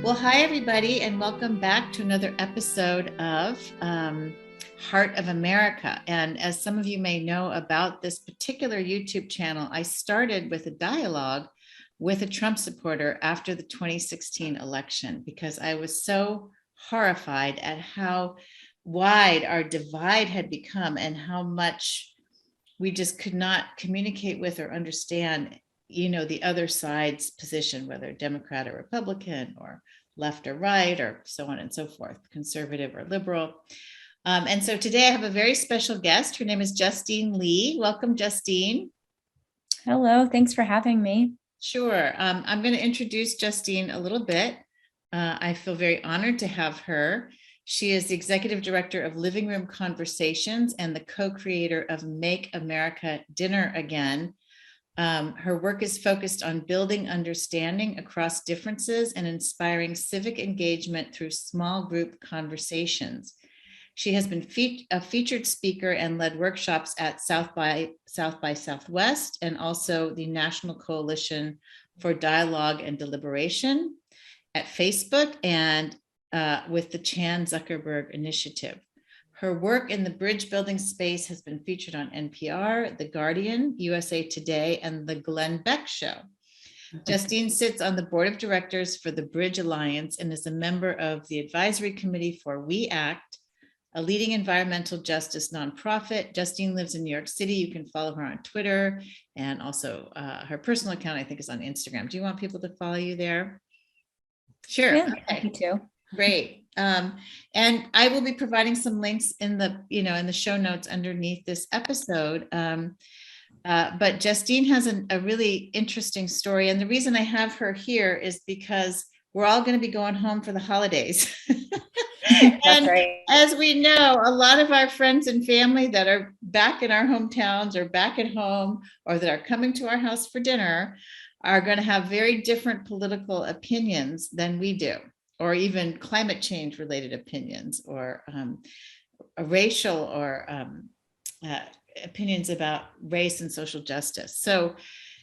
Well, hi, everybody, and welcome back to another episode of Heart of America. And as some of you may know about this particular YouTube channel, I started with a dialogue with a Trump supporter after the 2016 election because I was so horrified at how wide our divide had become and how much we just could not communicate with or understand the other side's position, whether Democrat or Republican or left or right or so on and so forth, conservative or liberal. And so today I have a very special guest. Her name is Justine Lee. Welcome, Justine. Hello, thanks for having me. Sure. I'm going to introduce Justine a little bit. I feel very honored to have her. She is the executive director of Living Room Conversations and the co-creator of Make America Dinner Again. Her work is focused on building understanding across differences and inspiring civic engagement through small group conversations. She has been a featured speaker and led workshops at South by Southwest and also the National Coalition for Dialogue and Deliberation at Facebook and with the Chan Zuckerberg Initiative. Her work in the bridge building space has been featured on NPR, The Guardian, USA Today, and The Glenn Beck Show. Justine sits on the board of directors for the Bridge Alliance and is a member of the advisory committee for We Act, a leading environmental justice nonprofit. Justine lives in New York City. You can follow her on Twitter, and also her personal account, I think, is on Instagram. Do you want people to follow you there? Sure. Yeah, okay. Happy to. Great. And I will be providing some links in the show notes underneath this episode. But Justine has a really interesting story. And the reason I have her here is because we're all going to be going home for the holidays. And right. As we know, a lot of our friends and family that are back in our hometowns or back at home or that are coming to our house for dinner are going to have very different political opinions than we do, or even climate change related opinions, or racial or opinions about race and social justice. So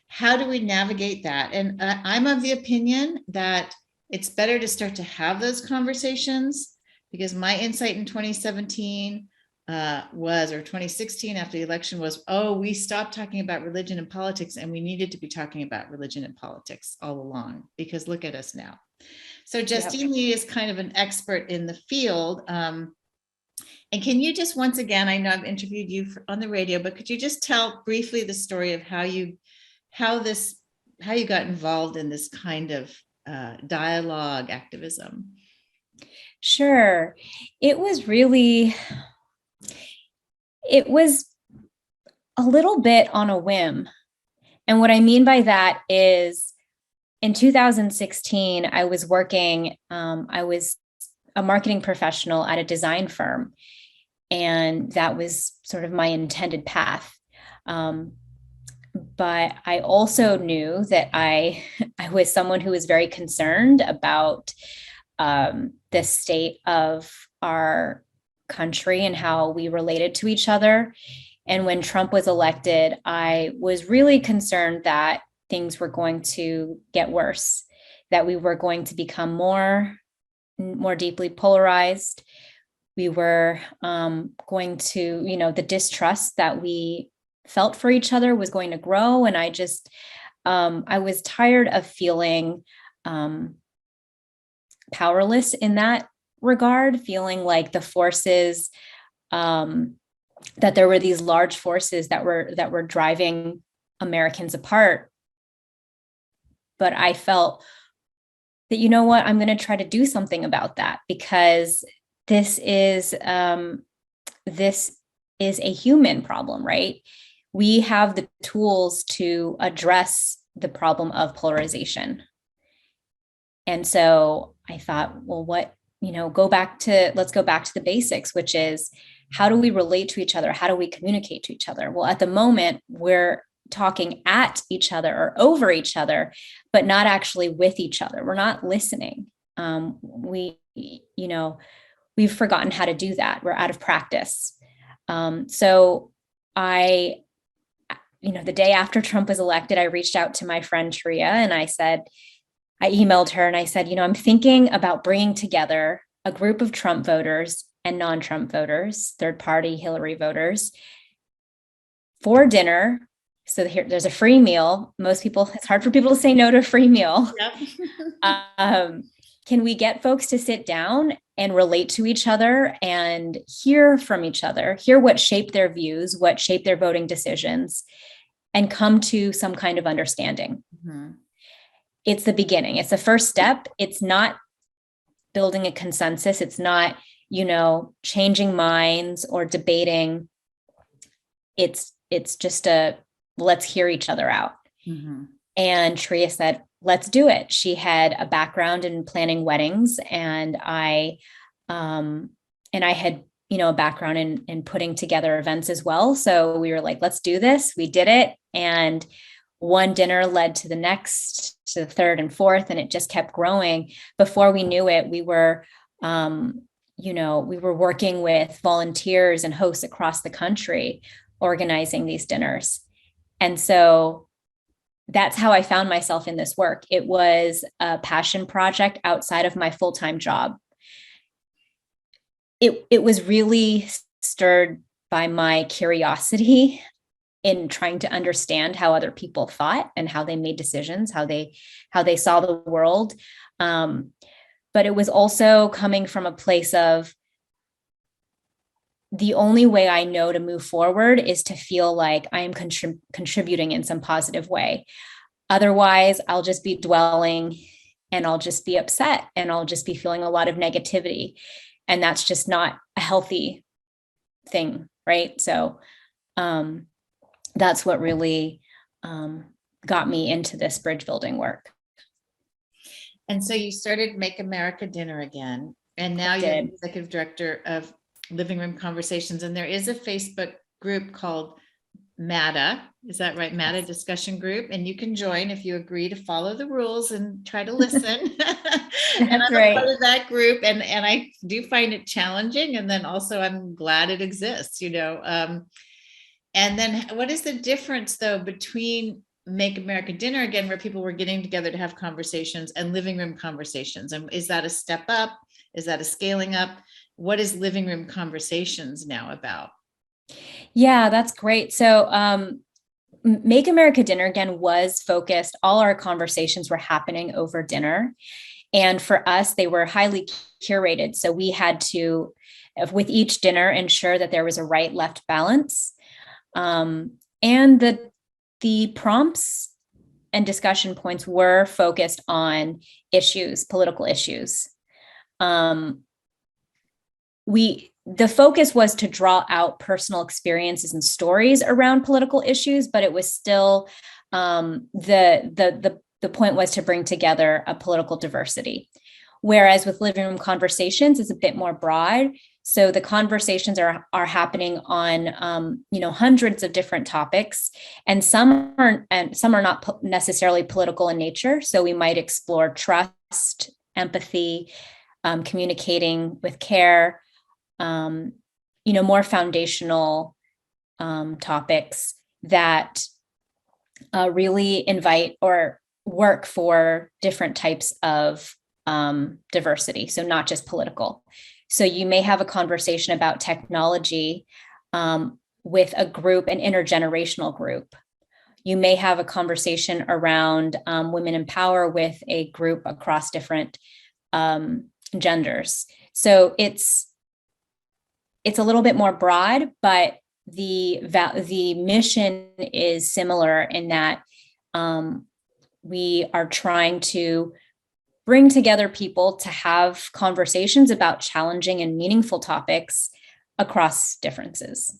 how do we navigate that? And I'm of the opinion that it's better to start to have those conversations, because my insight in 2017 or 2016 after the election was, we stopped talking about religion and politics, and we needed to be talking about religion and politics all along, because look at us now. So Justine Lee is kind of an expert in the field. And can you just, once again, I know I've interviewed you on the radio, but could you just tell briefly the story of how you got involved in this kind of dialogue activism? Sure. It was a little bit on a whim. And what I mean by that is in 2016, I was working, I was a marketing professional at a design firm, and that was sort of my intended path. But I also knew that I was someone who was very concerned about the state of our country and how we related to each other. And when Trump was elected, I was really concerned that things were going to get worse, that we were going to become more deeply polarized. We were going to, the distrust that we felt for each other was going to grow. And I was tired of feeling powerless in that regard, feeling like the forces, that there were these large forces that were driving Americans apart. But I felt that, I'm going to try to do something about that, because this is a human problem, right? We have the tools to address the problem of polarization. And so I thought, well, let's go back to the basics, which is, how do we relate to each other? How do we communicate to each other? Well, at the moment, we're talking at each other or over each other, but not actually with each other. We're not listening. We've forgotten how to do that. We're out of practice. So the day after Trump was elected, I reached out to my friend Taria and I said, I emailed her and I said, I'm thinking about bringing together a group of Trump voters and non-Trump voters, third party Hillary voters, for dinner. So there's a free meal. Most people, it's hard for people to say no to a free meal. Yep. Can we get folks to sit down and relate to each other and hear from each other, hear what shaped their views, what shaped their voting decisions, and come to some kind of understanding? Mm-hmm. It's the beginning. It's the first step. It's not building a consensus. It's not, changing minds or debating. It's just let's hear each other out. Mm-hmm. And Tria said, let's do it. She had a background in planning weddings, and I had, a background in putting together events as well. So we were like, let's do this. We did it. And one dinner led to the next, to the third and fourth, and it just kept growing. Before we knew it, we were, we were working with volunteers and hosts across the country, organizing these dinners. And so that's how I found myself in this work. It was a passion project outside of my full-time job. It was really stirred by my curiosity in trying to understand how other people thought and how they made decisions, how they saw the world. But it was also coming from a place of, the only way I know to move forward is to feel like I am contributing in some positive way. Otherwise, I'll just be dwelling and I'll just be upset and I'll just be feeling a lot of negativity. And that's just not a healthy thing, right? So that's what really got me into this bridge building work. And so you started Make America Dinner Again, and now you're the executive director of Living Room Conversations. And there is a Facebook group called MATA. Is that right? MATA discussion group. And you can join if you agree to follow the rules and try to listen. And I'm a part of that group. And I do find it challenging. And then also I'm glad it exists, And then what is the difference though between Make America Dinner Again, where people were getting together to have conversations, and Living Room Conversations? And is that a step up? Is that a scaling up? What is Living Room Conversations now about? Yeah, that's great. So Make America Dinner Again was focused, all our conversations were happening over dinner. And for us, they were highly curated. So we had to, with each dinner, ensure that there was a right-left balance. And the prompts and discussion points were focused on issues, political issues. The focus was to draw out personal experiences and stories around political issues, but it was still the point was to bring together a political diversity. Whereas with Living Room Conversations, it's a bit more broad. So the conversations are happening on hundreds of different topics, and some are not necessarily political in nature. So we might explore trust, empathy, communicating with care, more foundational topics that really invite or work for different types of diversity. So not just political. So you may have a conversation about technology with a group, an intergenerational group. You may have a conversation around women in power with a group across different genders. So it's a little bit more broad, but the mission is similar in that we are trying to bring together people to have conversations about challenging and meaningful topics across differences.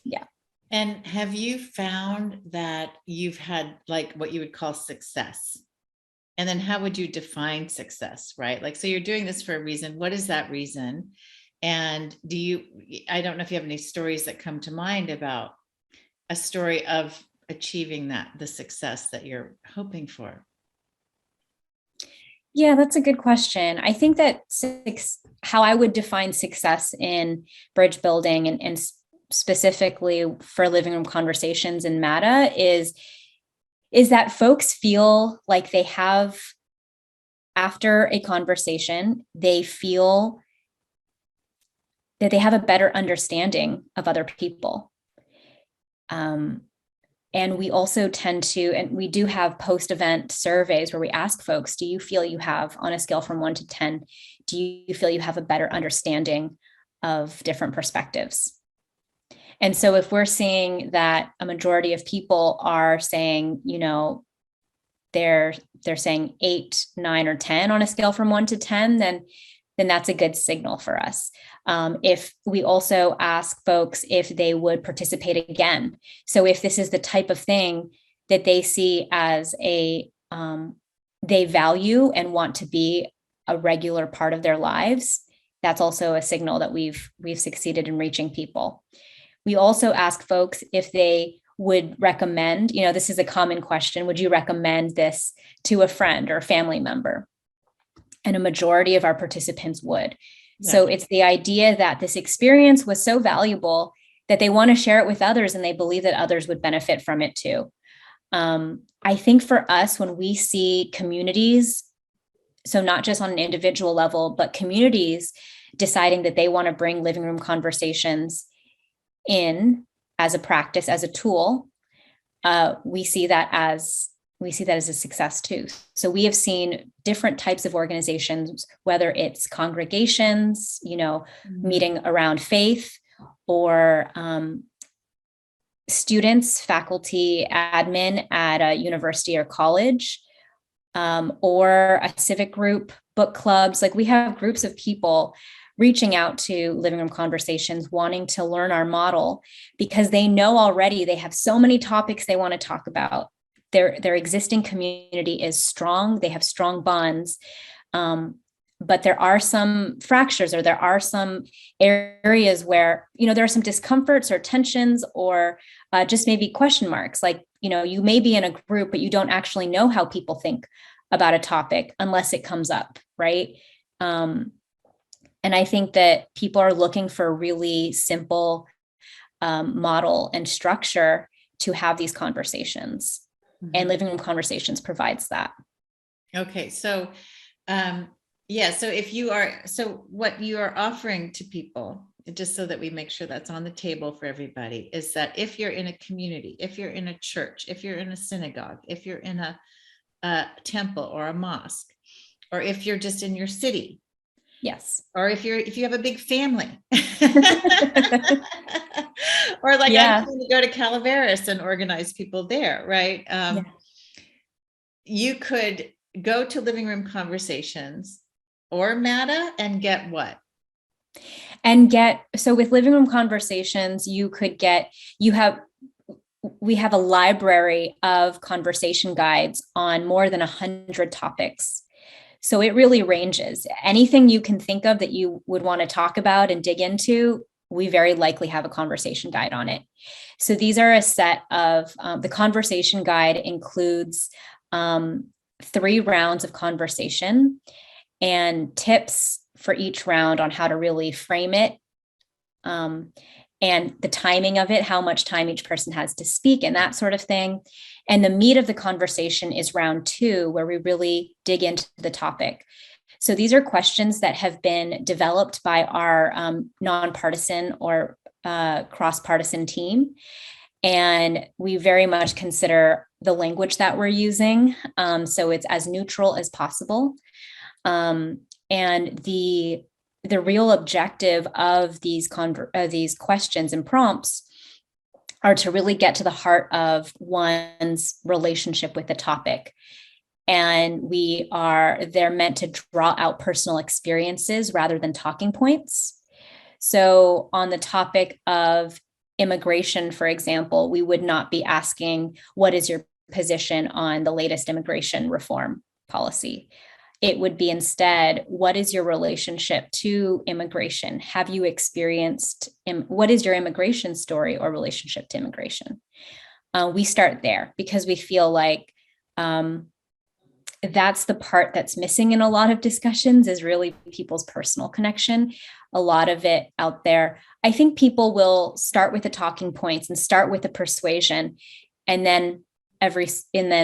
Yeah. And have you found that you've had like what you would call success? And then how would you define success, right? Like, so you're doing this for a reason. What is that reason? And I don't know if you have any stories that come to mind about a story of achieving the success that you're hoping for. Yeah, that's a good question. I think that how I would define success in bridge building and specifically for Living Room Conversations in MATA is that folks feel like they have after a conversation, they feel that they have a better understanding of other people. And we also tend to, and we do have post-event surveys where we ask folks, do you feel you have, on a scale from 1 to 10, do you feel you have a better understanding of different perspectives? And so if we're seeing that a majority of people are saying, they're saying 8, 9, or 10 on a scale from 1 to 10, then that's a good signal for us. If we also ask folks if they would participate again. So if this is the type of thing that they see as they value and want to be a regular part of their lives, that's also a signal that we've succeeded in reaching people. We also ask folks if they would recommend, this is a common question, would you recommend this to a friend or a family member? And a majority of our participants would. Yeah. So it's the idea that this experience was so valuable that they want to share it with others, and they believe that others would benefit from it too. I think for us, when we see communities, so not just on an individual level, but communities deciding that they want to bring living room conversations in as a practice, as a tool, we see that as a success too. So we have seen different types of organizations, whether it's congregations, meeting around faith, or students, faculty, admin at a university or college, or a civic group, book clubs. Like, we have groups of people reaching out to Living Room Conversations, wanting to learn our model because they know already they have so many topics they want to talk about. Their existing community is strong. They have strong bonds. But there are some fractures, or there are some areas where, there are some discomforts or tensions, or just maybe question marks. Like, you may be in a group, but you don't actually know how people think about a topic unless it comes up, right? And I think that people are looking for a really simple model and structure to have these conversations. Mm-hmm. And Living Room Conversations provides that. Okay. So, so what you are offering to people, just so that we make sure that's on the table for everybody, is that if you're in a community, if you're in a church, if you're in a synagogue, if you're in a temple or a mosque, or if you're just in your city, yes, or if you have a big family, or like, yeah, I'm going to go to Calaveras and organize people there, right? Yeah. You could go to Living Room Conversations or MATA and get what? So with Living Room Conversations, we have a library of conversation guides on more than 100 topics. So it really ranges. Anything you can think of that you would want to talk about and dig into, we very likely have a conversation guide on it. So these are a set of, the conversation guide includes 3 rounds of conversation and tips for each round on how to really frame it, and the timing of it, how much time each person has to speak, and that sort of thing. And the meat of the conversation is round 2, where we really dig into the topic. So these are questions that have been developed by our nonpartisan or cross-partisan team. And we very much consider the language that we're using. So it's as neutral as possible. And the real objective of these questions and prompts are to really get to the heart of one's relationship with the topic. And they're meant to draw out personal experiences rather than talking points. So on the topic of immigration, for example, we would not be asking, what is your position on the latest immigration reform policy? It would be instead, what is your relationship to immigration? Have you experienced, what is your immigration story or relationship to immigration? We start there because we feel like that's the part that's missing in a lot of discussions, is really people's personal connection. A lot of it out there, I think people will start with the talking points and start with the persuasion, and then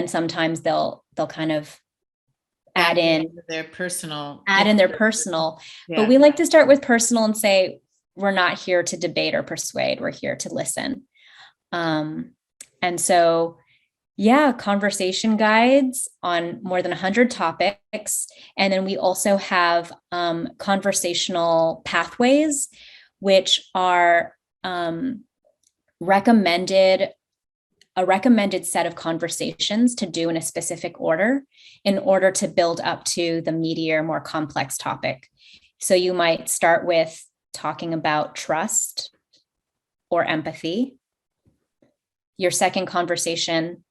sometimes they'll kind of add in their personal, their personal, but yeah. we like to start with personal and say, we're not here to debate or persuade. We're here to listen. And so, yeah, conversation guides on more than 100 topics. And then we also have conversational pathways, which are recommended a recommended set of conversations to do in a specific order in order to build up to the meatier, more complex topic. So you might start with talking about trust or empathy. Your second conversation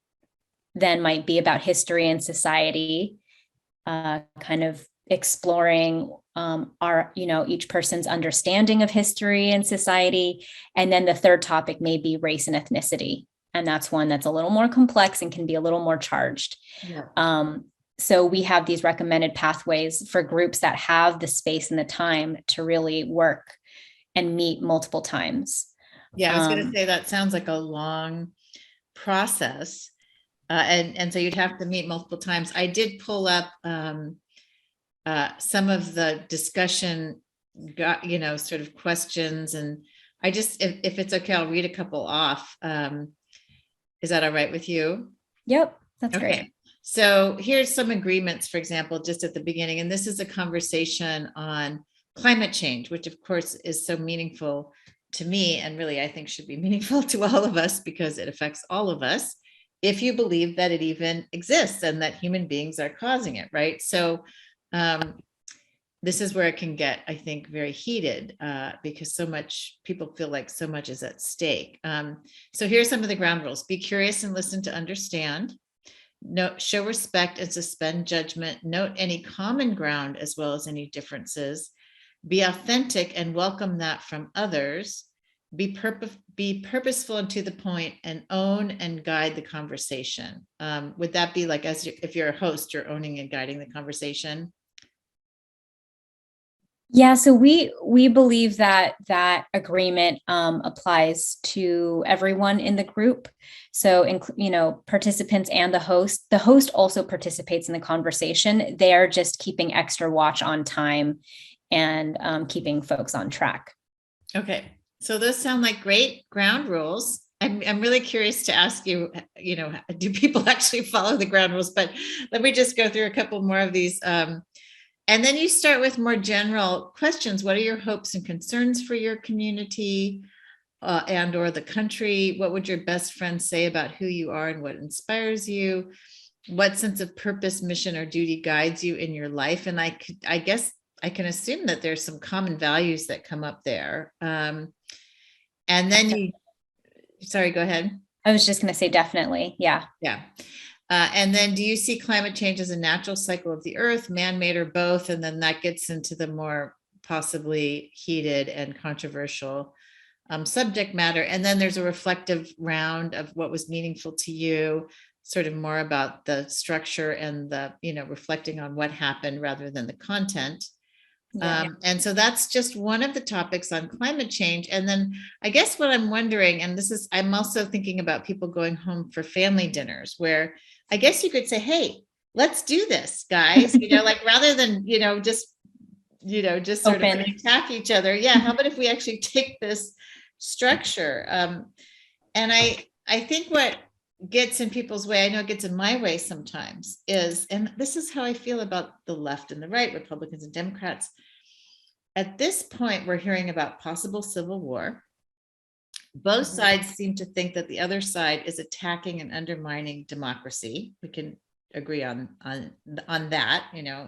then might be about history and society, kind of exploring each person's understanding of history and society. And then the third topic may be race and ethnicity. And that's one that's a little more complex and can be a little more charged. Yeah. So we have these recommended pathways for groups that have the space and the time to really work and meet multiple times. Yeah, I was going to say that sounds like a long process. And so you'd have to meet multiple times. I did pull up some of the discussion, sort of questions. And I just, if it's okay, I'll read a couple off. Is that all right with you? Yep, that's Okay. great. So here's some agreements, for example, just at the beginning. And this is a conversation on climate change, which of course is so meaningful to me, and really I think should be meaningful to all of us because it affects all of us, if you believe that it even exists and that human beings are causing it, right? So this is where it can get, I think, very heated because so much people feel like so much is at stake. So here's some of the ground rules. Be curious and listen to understand. Show respect and suspend judgment. Note any common ground as well as any differences. Be authentic and welcome that from others. Be purposeful and to the point, and own and guide the conversation. Would that be like, if you're a host, you're owning and guiding the conversation? Yeah, so we believe that agreement applies to everyone in the group. So, participants and the host. The host also participates in the conversation. They are just keeping extra watch on time and keeping folks on track. Okay, so those sound like great ground rules. I'm really curious to ask you, do people actually follow the ground rules? But let me just go through a couple more of these. And then you start with more general questions. What are your hopes and concerns for your community and or the country? What would your best friend say about who you are and what inspires you? What sense of purpose, mission, or duty guides you in your life? And I guess I can assume that there's some common values that come up there. And then sorry, go ahead. I was just going to say definitely. Yeah. Yeah. And then do you see climate change as a natural cycle of the earth, man-made, or both? And then that gets into the more possibly heated and controversial subject matter. And then there's a reflective round of what was meaningful to you, sort of more about the structure and the, reflecting on what happened rather than the content. Yeah. And so that's just one of the topics on climate change. And then I guess what I'm wondering, and I'm also thinking about people going home for family dinners where I guess you could say, hey, let's do this, guys, like rather than, just sort of attack each other. Yeah. How about if we actually take this structure? And I think what gets in people's way, I know it gets in my way sometimes, and this is how I feel about the left and the right, Republicans and Democrats. At this point, we're hearing about possible civil war. Both sides seem to think that the other side is attacking and undermining democracy. We can agree on that,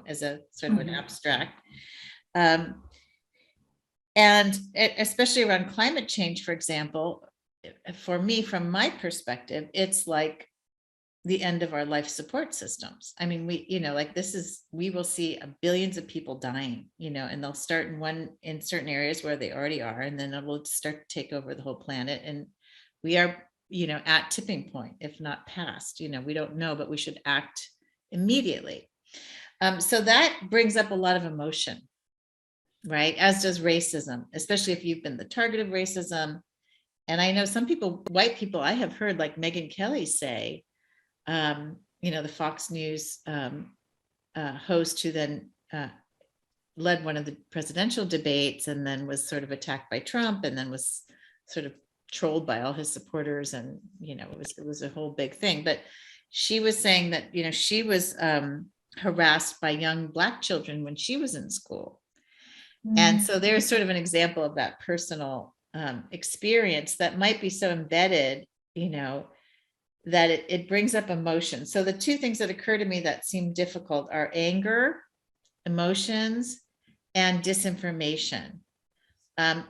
as a sort of an abstract. And especially around climate change, for example, for me, from my perspective, it's like the end of our life support systems. I mean, we will see billions of people dying, and they'll start in certain areas where they already are, and then it will start to take over the whole planet. And we are, at tipping point, if not past, we don't know, but we should act immediately. So that brings up a lot of emotion, right? As does racism, especially if you've been the target of racism. And I know some people, white people, I have heard like Megyn Kelly say, the Fox News host who then led one of the presidential debates and then was sort of attacked by Trump and then was sort of trolled by all his supporters. And, it was a whole big thing. But she was saying that, she was harassed by young Black children when she was in school. And so there's sort of an example of that personal experience that might be so embedded, that it brings up emotion. So the two things that occur to me that seem difficult are anger, emotions, and disinformation.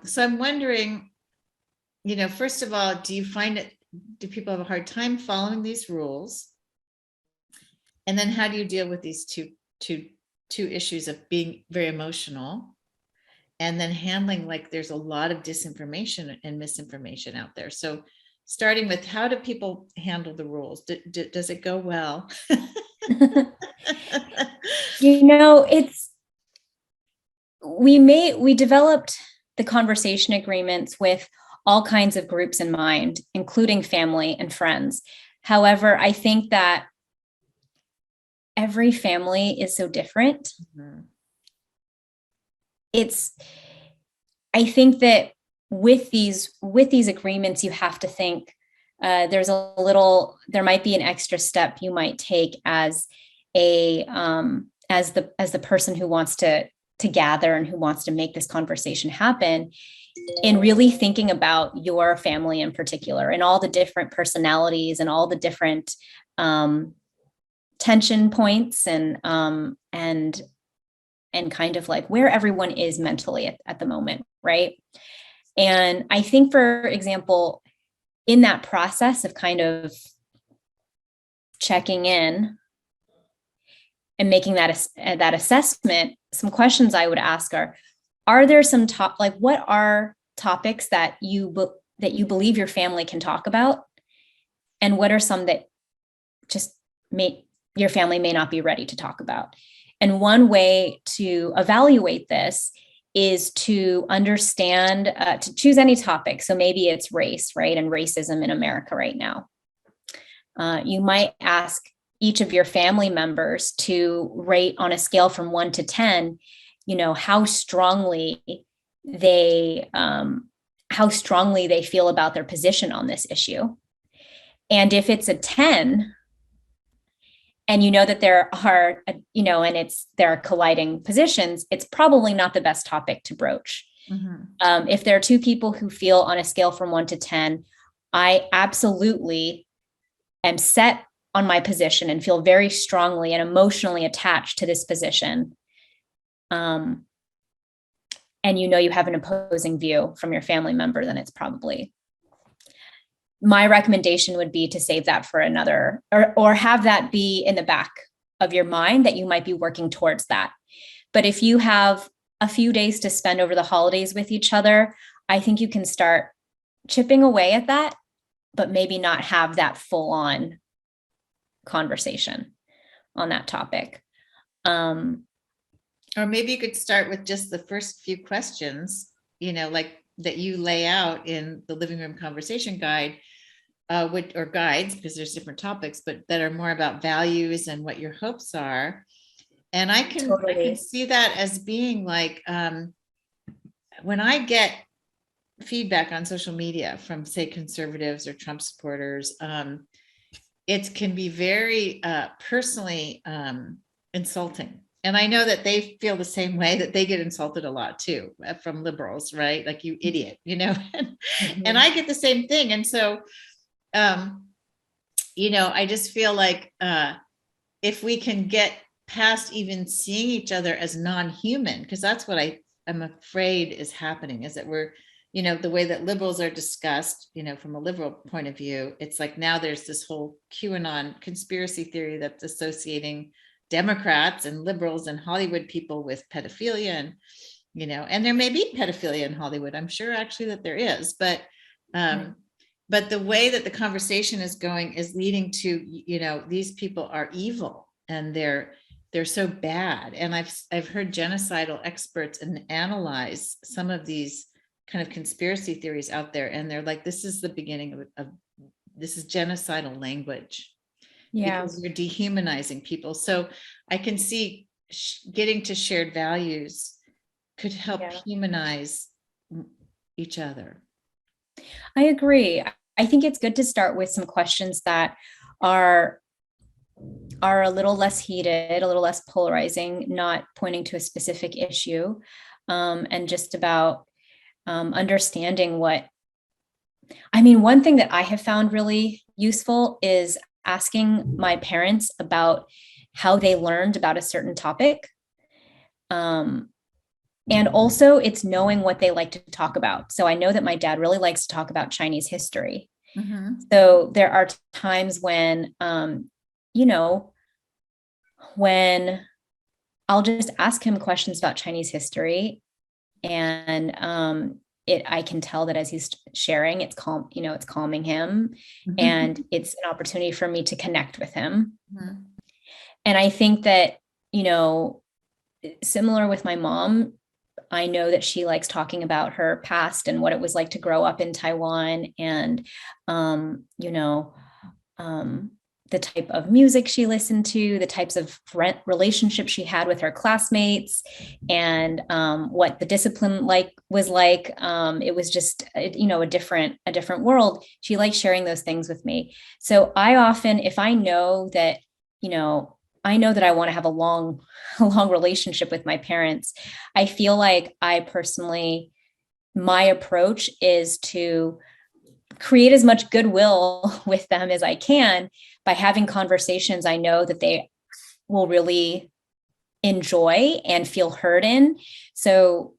So I'm wondering, first of all, do people have a hard time following these rules? And then how do you deal with these two issues of being very emotional and then handling, like, there's a lot of disinformation and misinformation out there. So starting with, how do people handle the rules? Does it go well? We developed the conversation agreements with all kinds of groups in mind, including family and friends. However, I think that every family is so different. Mm-hmm. I think that with these agreements, you have to think there might be an extra step you might take as the person who wants to gather and who wants to make this conversation happen, in really thinking about your family in particular and all the different personalities and all the different tension points and kind of like where everyone is mentally at the moment, right? And I think, for example, in that process of kind of checking in and making that assessment, some questions I would ask are there some what are topics that you believe your family can talk about? And what are some that just your family may not be ready to talk about? And one way to evaluate this is to understand, to choose any topic. So maybe it's race, right? And racism in America right now. You might ask each of your family members to rate on a scale from 1 to 10, how strongly they feel about their position on this issue. And if it's a 10, and that there are, there are colliding positions, it's probably not the best topic to broach. Mm-hmm. If there are two people who feel on a scale from 1 to 10, I absolutely am set on my position and feel very strongly and emotionally attached to this position. And you have an opposing view from your family member, then it's probably, my recommendation would be to save that for another, or have that be in the back of your mind that you might be working towards that. But if you have a few days to spend over the holidays with each other, I think you can start chipping away at that, but maybe not have that full on conversation on that topic. Or maybe you could start with just the first few questions, like that you lay out in the living room conversation guide, or guides, because there's different topics, but that are more about values and what your hopes are. And I can see that as being like, when I get feedback on social media from, say, conservatives or Trump supporters, it can be very personally insulting. And I know that they feel the same way, that they get insulted a lot too from liberals, right? Like, you idiot, Mm-hmm. And I get the same thing. And so, I just feel like if we can get past even seeing each other as non-human, because that's what I'm afraid is happening, is that we're, the way that liberals are discussed, from a liberal point of view, it's like now there's this whole QAnon conspiracy theory that's associating Democrats and liberals and Hollywood people with pedophilia, and and there may be pedophilia in Hollywood. I'm sure actually that there is, but the way that the conversation is going is leading to, these people are evil and they're so bad. And I've heard genocidal experts and analyze some of these kind of conspiracy theories out there, and they're like, this is the beginning of this is genocidal language. Yeah. because you're dehumanizing people. So I can see getting to shared values could help Yeah. humanize each other. I agree. I think it's good to start with some questions that are a little less heated, a little less polarizing, not pointing to a specific issue, and just about understanding what. I mean, one thing that I have found really useful is asking my parents about how they learned about a certain topic. Um, and also, it's knowing what they like to talk about. So I know that my dad really likes to talk about Chinese history. Mm-hmm. So there are times when, you know, when I'll just ask him questions about Chinese history, and I can tell that as he's sharing, it's calm, it's calming him, and it's an opportunity for me to connect with him. Mm-hmm. And I think that, you know, similar with my mom, I know that she likes talking about her past and what it was like to grow up in Taiwan, and you know, um, the type of music she listened to, the types of relationships she had with her classmates, and what the discipline was like. It was just, a different world. She likes sharing those things with me. So I often, if I know that, I know that I want to have a long, a long relationship with my parents, I feel like my approach is to create as much goodwill with them as I can by having conversations I know that they will really enjoy and feel heard in. So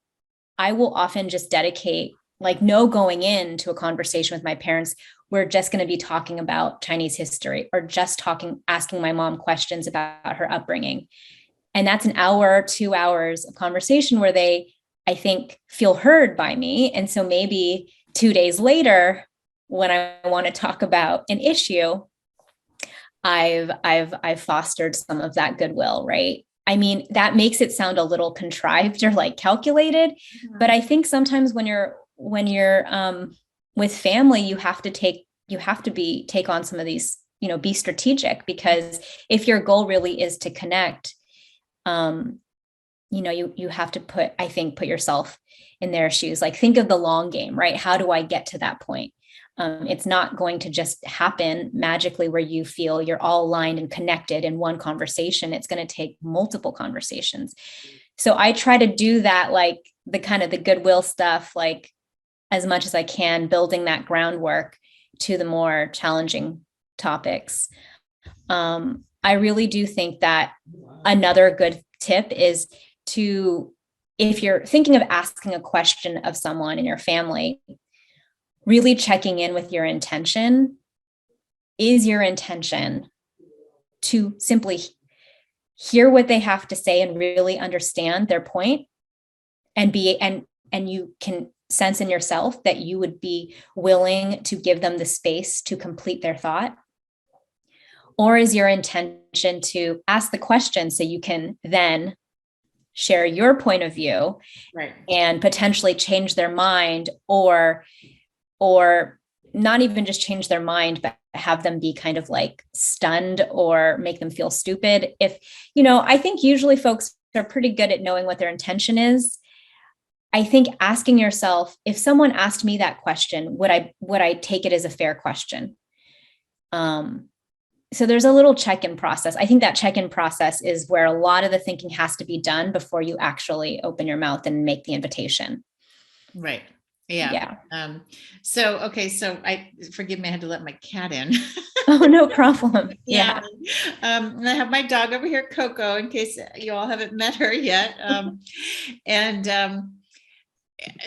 I will often just dedicate, like, no going into a conversation with my parents, we're just going to be talking about Chinese history, or just asking my mom questions about her upbringing. And that's an hour, 2 hours of conversation where they, I think, feel heard by me. And so maybe 2 days later, when I want to talk about an issue, I've fostered some of that goodwill, right? I mean, that makes it sound a little contrived or like calculated, but I think sometimes when you're with family, you have to take on some of these, be strategic, because if your goal really is to connect, you have to put yourself in their shoes. Like, think of the long game, right? How do I get to that point? It's not going to just happen magically where you feel you're all aligned and connected in one conversation. It's going to take multiple conversations. So I try to do that, like the kind of the goodwill stuff, like as much as I can, building that groundwork to the more challenging topics. I really do think that another good tip is to, if you're thinking of asking a question of someone in your family, really checking in with your intention. Is your intention to simply hear what they have to say and really understand their point, and you can sense in yourself that you would be willing to give them the space to complete their thought? Or is your intention to ask the question so you can then share your point of view, Right, and potentially change their mind, or not even just change their mind, but have them be kind of like stunned or make them feel stupid? I think usually folks are pretty good at knowing what their intention is. I think asking yourself, if someone asked me that question, would I take it as a fair question? So there's a little check-in process. I think that check-in process is where a lot of the thinking has to be done before you actually open your mouth and make the invitation. right. Yeah. Yeah. So forgive me, I had to let my cat in. Oh, no problem. Yeah. Yeah. And I have my dog over here, Coco, in case you all haven't met her yet. And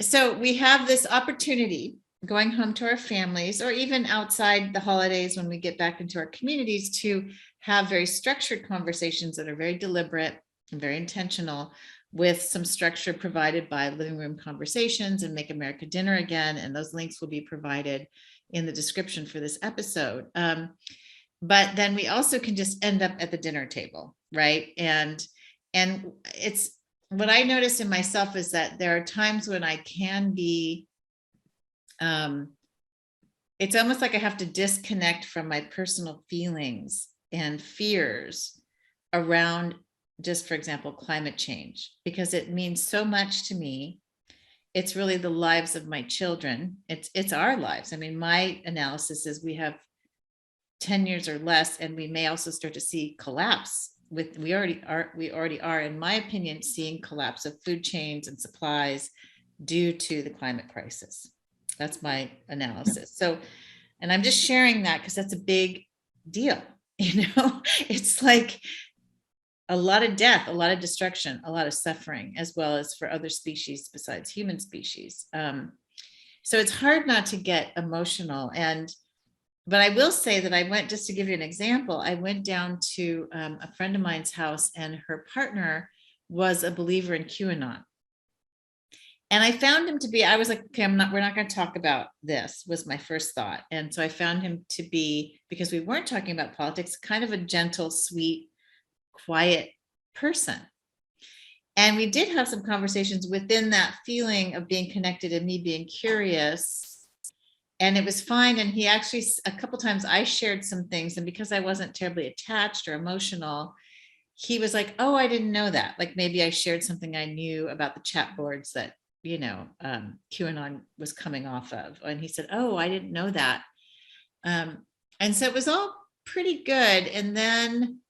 so we have this opportunity going home to our families, or even outside the holidays when we get back into our communities, to have very structured conversations that are very deliberate and very intentional, with some structure provided by Living Room Conversations and Make America Dinner Again. And those links will be provided in the description for this episode. But then we also can just end up at the dinner table, right? And it's, what I notice in myself is that there are times when I can be, it's almost like I have to disconnect from my personal feelings and fears around just, for example, climate change, because it means so much to me. It's really the lives of my children. It's our lives. I mean, my analysis is we have 10 years or less, and we may also start to see collapse with, we already are, in my opinion, seeing collapse of food chains and supplies due to the climate crisis. That's my analysis. So, and I'm just sharing that because that's a big deal. It's like a lot of death, a lot of destruction, a lot of suffering, as well as for other species besides human species. So it's hard not to get emotional. But I will say that I went, just to give you an example, I went down to a friend of mine's house, and her partner was a believer in QAnon. And I found him to be, I was like, okay, we're not going to talk about this, was my first thought. And so I found him to be, because we weren't talking about politics, kind of a gentle, sweet, quiet person. And we did have some conversations within that feeling of being connected and me being curious. And it was fine. And he actually, a couple times I shared some things, and because I wasn't terribly attached or emotional, he was like, oh, I didn't know that. Like maybe I shared something I knew about the chat boards that, QAnon was coming off of. And he said, oh, I didn't know that. And so it was all pretty good. And then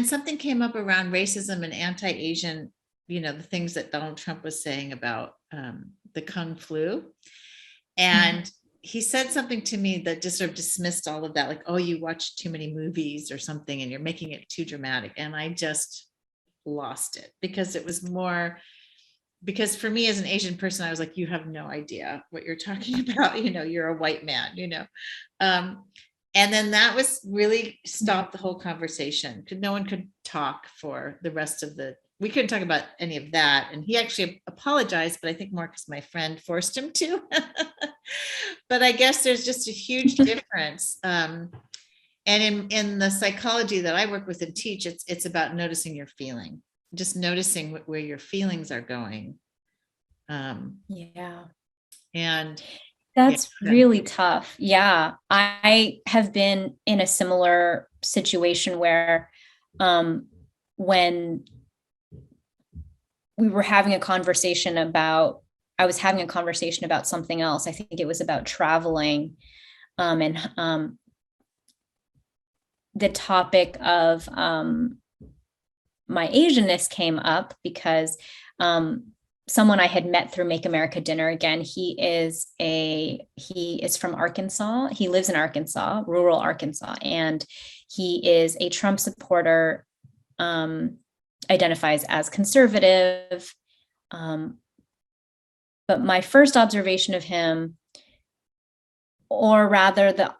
something came up around racism and anti-Asian, the things that Donald Trump was saying about the Kung flu. And he said something to me that just sort of dismissed all of that, like, oh, you watch too many movies or something and you're making it too dramatic. And I just lost it, because it was more, because for me as an Asian person, I was like, you have no idea what you're talking about. You're a white man, and then that was really stopped the whole conversation, because no one could talk for the rest of we couldn't talk about any of that. And he actually apologized, but I think more because my friend forced him to. But I guess there's just a huge difference. And in the psychology that I work with and teach, it's about noticing your feeling, just noticing where your feelings are going. Yeah. And that's really tough. Yeah. I have been in a similar situation where when I was having a conversation about something else. I think it was about traveling. And the topic of my Asianness came up because someone I had met through Make America Dinner. Again, he is from Arkansas. He lives in Arkansas, rural Arkansas, and he is a Trump supporter, identifies as conservative. But my first observation of him, or rather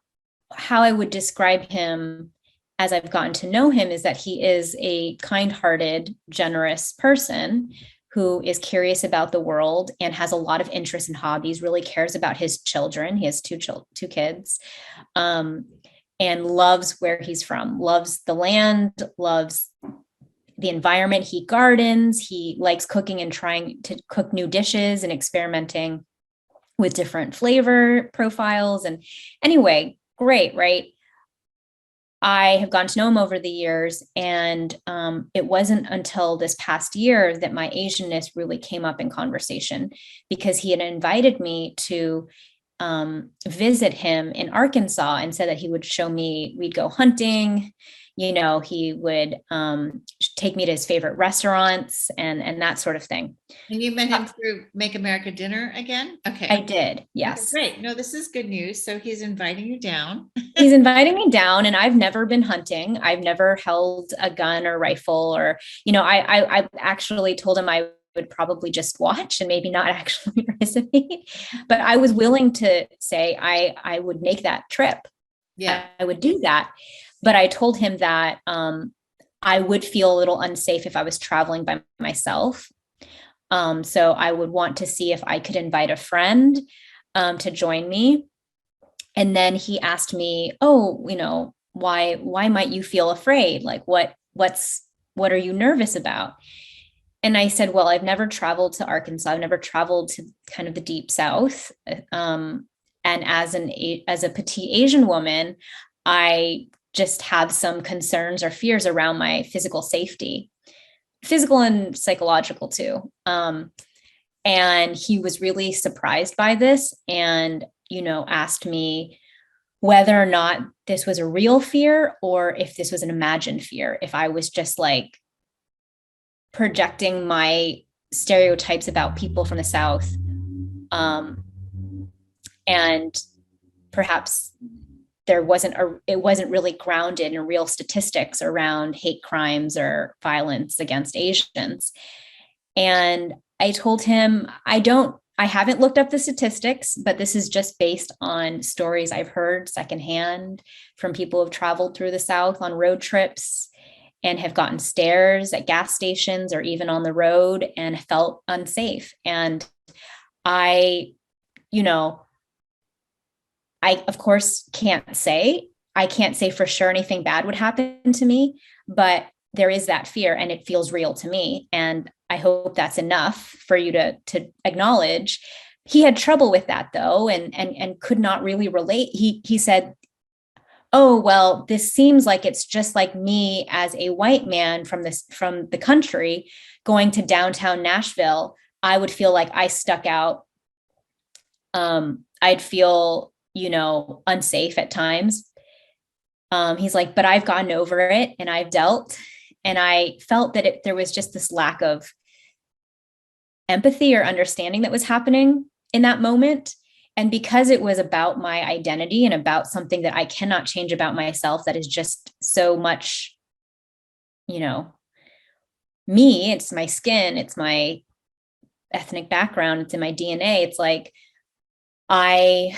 how I would describe him as I've gotten to know him, is that he is a kind-hearted, generous person who is curious about the world and has a lot of interest in hobbies, really cares about his children. He has two kids, and loves where he's from, loves the land, loves the environment. He gardens, he likes cooking and trying to cook new dishes and experimenting with different flavor profiles. And anyway, great, right? I have gotten to know him over the years, and it wasn't until this past year that my Asianness really came up in conversation, because he had invited me to visit him in Arkansas and said that he would show me, we'd go hunting, he would take me to his favorite restaurants and that sort of thing. And you met him through Make America Dinner again? Okay. I did. Yes. Okay, great. No, this is good news. So he's inviting you down. He's inviting me down, and I've never been hunting. I've never held a gun or rifle, or, I actually told him I would probably just watch and maybe not actually participate, but I was willing to say I would make that trip. Yeah, I would do that. But I told him that I would feel a little unsafe if I was traveling by myself. So I would want to see if I could invite a friend to join me. And then he asked me, oh, why might you feel afraid? Like, what are you nervous about? And I said, well, I've never traveled to Arkansas. I've never traveled to kind of the deep South. And as a petite Asian woman, I just have some concerns or fears around my physical safety, physical and psychological too. And he was really surprised by this and, asked me whether or not this was a real fear or if this was an imagined fear, if I was just like projecting my stereotypes about people from the South. And perhaps it wasn't really grounded in real statistics around hate crimes or violence against Asians. And I told him, I haven't looked up the statistics, but this is just based on stories I've heard secondhand from people who've traveled through the South on road trips and have gotten stares at gas stations or even on the road and felt unsafe. And I of course I can't say for sure anything bad would happen to me, but there is that fear and it feels real to me. And I hope that's enough for you to acknowledge. He had trouble with that though, and could not really relate. He said, oh, well, this seems like it's just like me as a white man from the country going to downtown Nashville. I would feel like I stuck out. I'd feel, unsafe at times. He's like, but I've gotten over it and I've dealt. And I felt that there was just this lack of empathy or understanding that was happening in that moment. And because it was about my identity and about something that I cannot change about myself, that is just so much, me, it's my skin, it's my ethnic background, it's in my DNA. It's like, I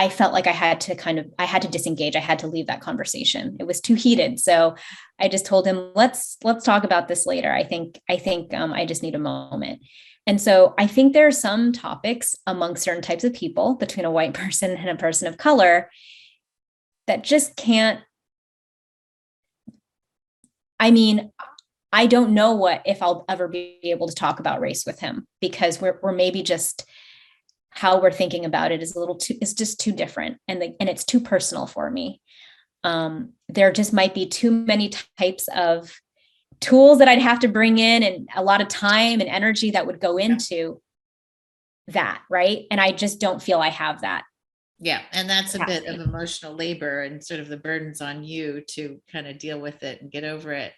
felt like I had to disengage. I had to leave that conversation. It was too heated. So I just told him, let's talk about this later. I think I just need a moment. And so I think there are some topics among certain types of people, between a white person and a person of color, that just can't. I mean, I don't know if I'll ever be able to talk about race with him, because we're maybe just, how we're thinking about it is just too different. And it's too personal for me. There just might be too many types of tools that I'd have to bring in, and a lot of time and energy that would go into that. Right. And I just don't feel I have that. Yeah. And that's a bit of emotional labor, and sort of the burdens on you to kind of deal with it and get over it.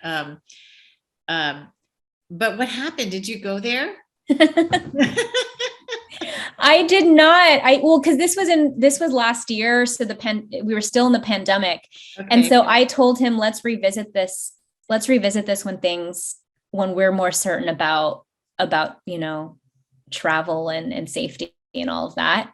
But what happened? Did you go there? I did not. Because this was last year. So we were still in the pandemic. Okay. And so I told him, let's revisit this when we're more certain about, travel and safety and all of that.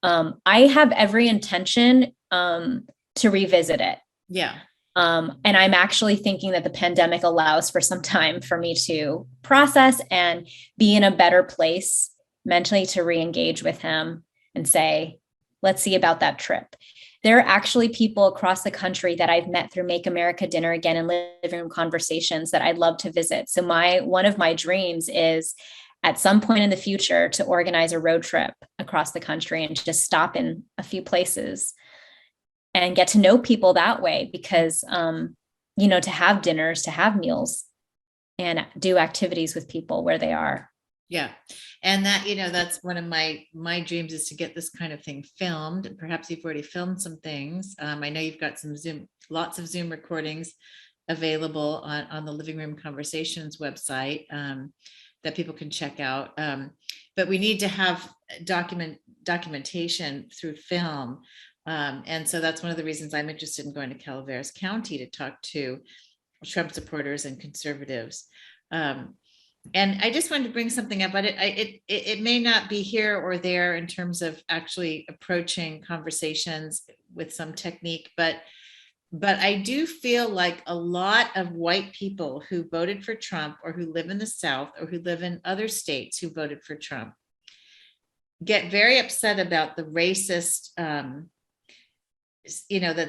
I have every intention, to revisit it. Yeah. And I'm actually thinking that the pandemic allows for some time for me to process and be in a better place mentally to re-engage with him and say, let's see about that trip. There are actually people across the country that I've met through Make America Dinner Again and Living Room Conversations that I'd love to visit. So one of my dreams is at some point in the future to organize a road trip across the country and just stop in a few places and get to know people that way, because, to have dinners, to have meals and do activities with people where they are. Yeah. And that, that's one of my dreams, is to get this kind of thing filmed. Perhaps you've already filmed some things. I know you've got lots of Zoom recordings available on the Living Room Conversations website, that people can check out. But we need to have documentation through film. And so that's one of the reasons I'm interested in going to Calaveras County to talk to Trump supporters and conservatives. And I just wanted to bring something up, but it may not be here or there in terms of actually approaching conversations with some technique, but I do feel like a lot of white people who voted for Trump, or who live in the South, or who live in other states who voted for Trump, get very upset about the racist, that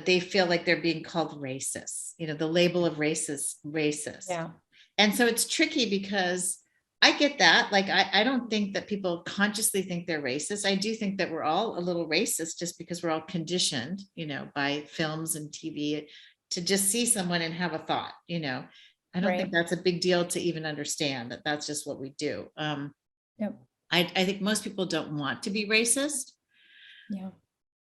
they feel like they're being called racist, the label of racist. Yeah. And so it's tricky, because I get that. Like, I don't think that people consciously think they're racist. I do think that we're all a little racist just because we're all conditioned, by films and TV to just see someone and have a thought. I don't think Right. that's a big deal to even understand that that's just what we do. Yep. I think most people don't want to be racist, Yeah.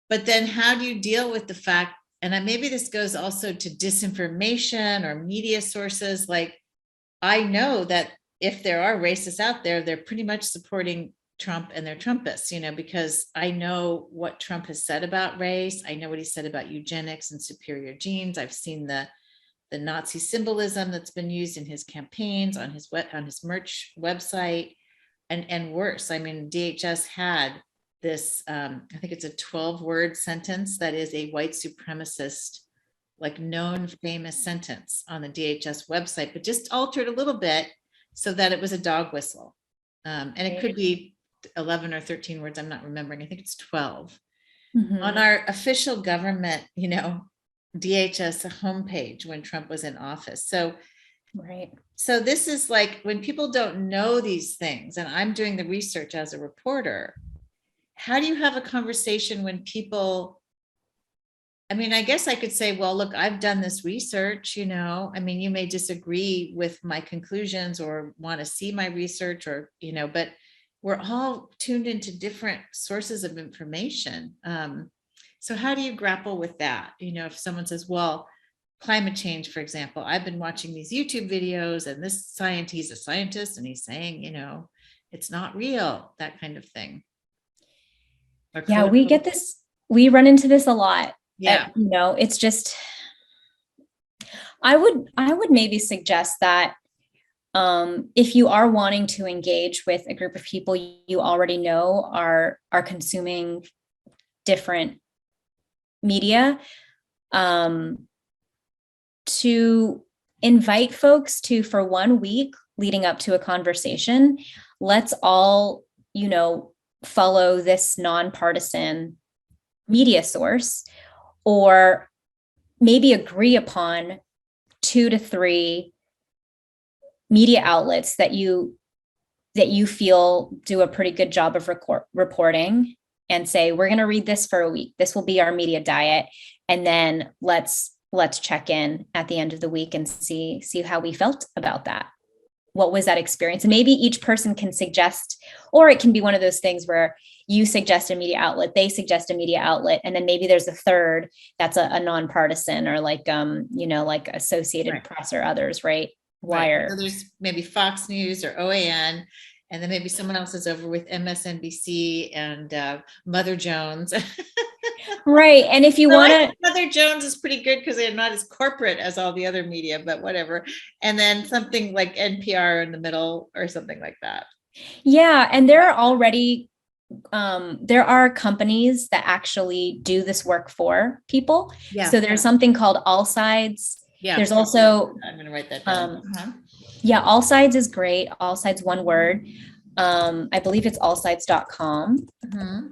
but then how do you deal with the fact, and maybe this goes also to disinformation or media sources, like I know that if there are racists out there, they're pretty much supporting Trump and they're Trumpists, because I know what Trump has said about race. I know what he said about eugenics and superior genes. I've seen the Nazi symbolism that's been used in his campaigns, on his merch website, and worse. I mean, DHS had this, I think it's a 12-word sentence that is a white supremacist, like, known famous sentence on the DHS website, but just altered a little bit so that it was a dog whistle. And it could be 11 or 13 words. I'm not remembering. I think it's 12. Mm-hmm. On our official government, DHS homepage when Trump was in office. So, right. So this is like when people don't know these things, and I'm doing the research as a reporter, how do you have a conversation when people, I guess I could say, well, look, I've done this research, you may disagree with my conclusions or want to see my research but we're all tuned into different sources of information. So how do you grapple with that? If someone says, well, climate change, for example, I've been watching these YouTube videos and he's a scientist and he's saying, it's not real, that kind of thing. Yeah, we run into this a lot. Yeah. It's just, I would maybe suggest that if you are wanting to engage with a group of people you already know are consuming different media, to invite folks to, for 1 week leading up to a conversation, let's all, follow this nonpartisan media source, or maybe agree upon 2 to 3 media outlets that you feel do a pretty good job of reporting, and say, we're going to read this for a week. This will be our media diet. And then let's check in at the end of the week and see how we felt about that. What was that experience? And maybe each person can suggest, or it can be one of those things where you suggest a media outlet, they suggest a media outlet, and then maybe there's a third that's a nonpartisan, or like like Associated Right. Press or others, right? Wire. Right. So there's maybe Fox News or OAN, and then maybe someone else is over with MSNBC and Mother Jones. Right. And if you want to, Mother Jones is pretty good because they're not as corporate as all the other media, but whatever. And then something like NPR in the middle or something like that. Yeah. And there are already, there are companies that actually do this work for people. Yeah. So there's something called All Sides. Yeah. There's also, I'm going to write that down. Yeah, All Sides is great. All Sides, one word. I believe it's allsides.com. Mm-hmm.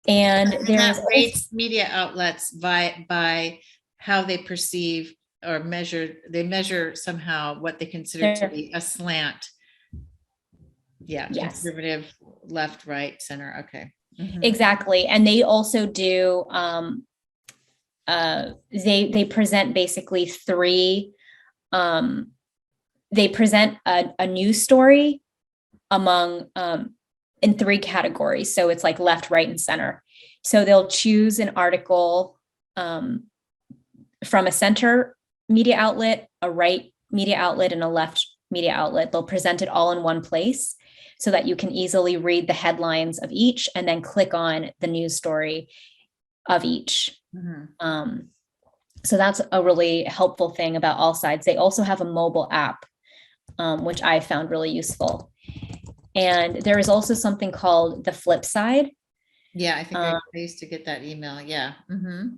And that rates media outlets by how they perceive or measure somehow what they consider to be a slant. Yeah. Yes. Conservative, left, right, center. Okay. Mm-hmm. Exactly. And they also do, they present basically 3, they present a news story among, in 3 categories. So it's like left, right, and center. So they'll choose an article from a center media outlet, a right media outlet, and a left media outlet. They'll present it all in one place so that you can easily read the headlines of each and then click on the news story of each. Mm-hmm. So that's a really helpful thing about All Sides. They also have a mobile app, which I found really useful. And there is also something called the Flip Side. Yeah, I think I used to get that email. Yeah. Mm-hmm.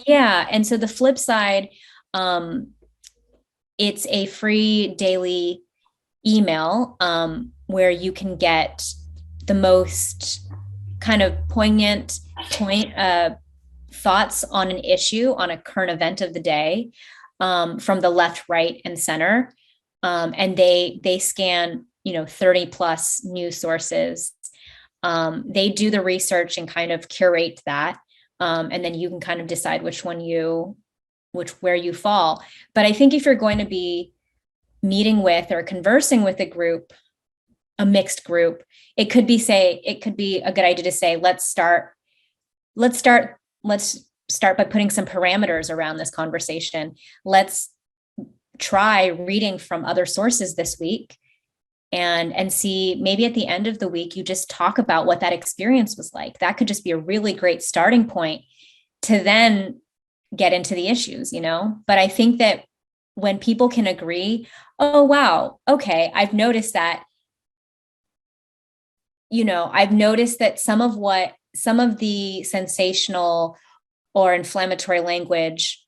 Yeah. And so the Flip Side, it's a free daily email where you can get the most kind of poignant thoughts on an issue, on a current event of the day, from the left, right, and center. And they scan 30 plus news sources. They do the research and kind of curate that. And then you can kind of decide where you fall. But I think if you're going to be meeting with or conversing with a mixed group, it could be a good idea to say, let's start by putting some parameters around this conversation. Let's try reading from other sources this week and see, maybe at the end of the week, you just talk about what that experience was like. That could just be a really great starting point to then get into the issues, But I think that when people can agree, oh, wow, okay, I've noticed that, some of the sensational or inflammatory language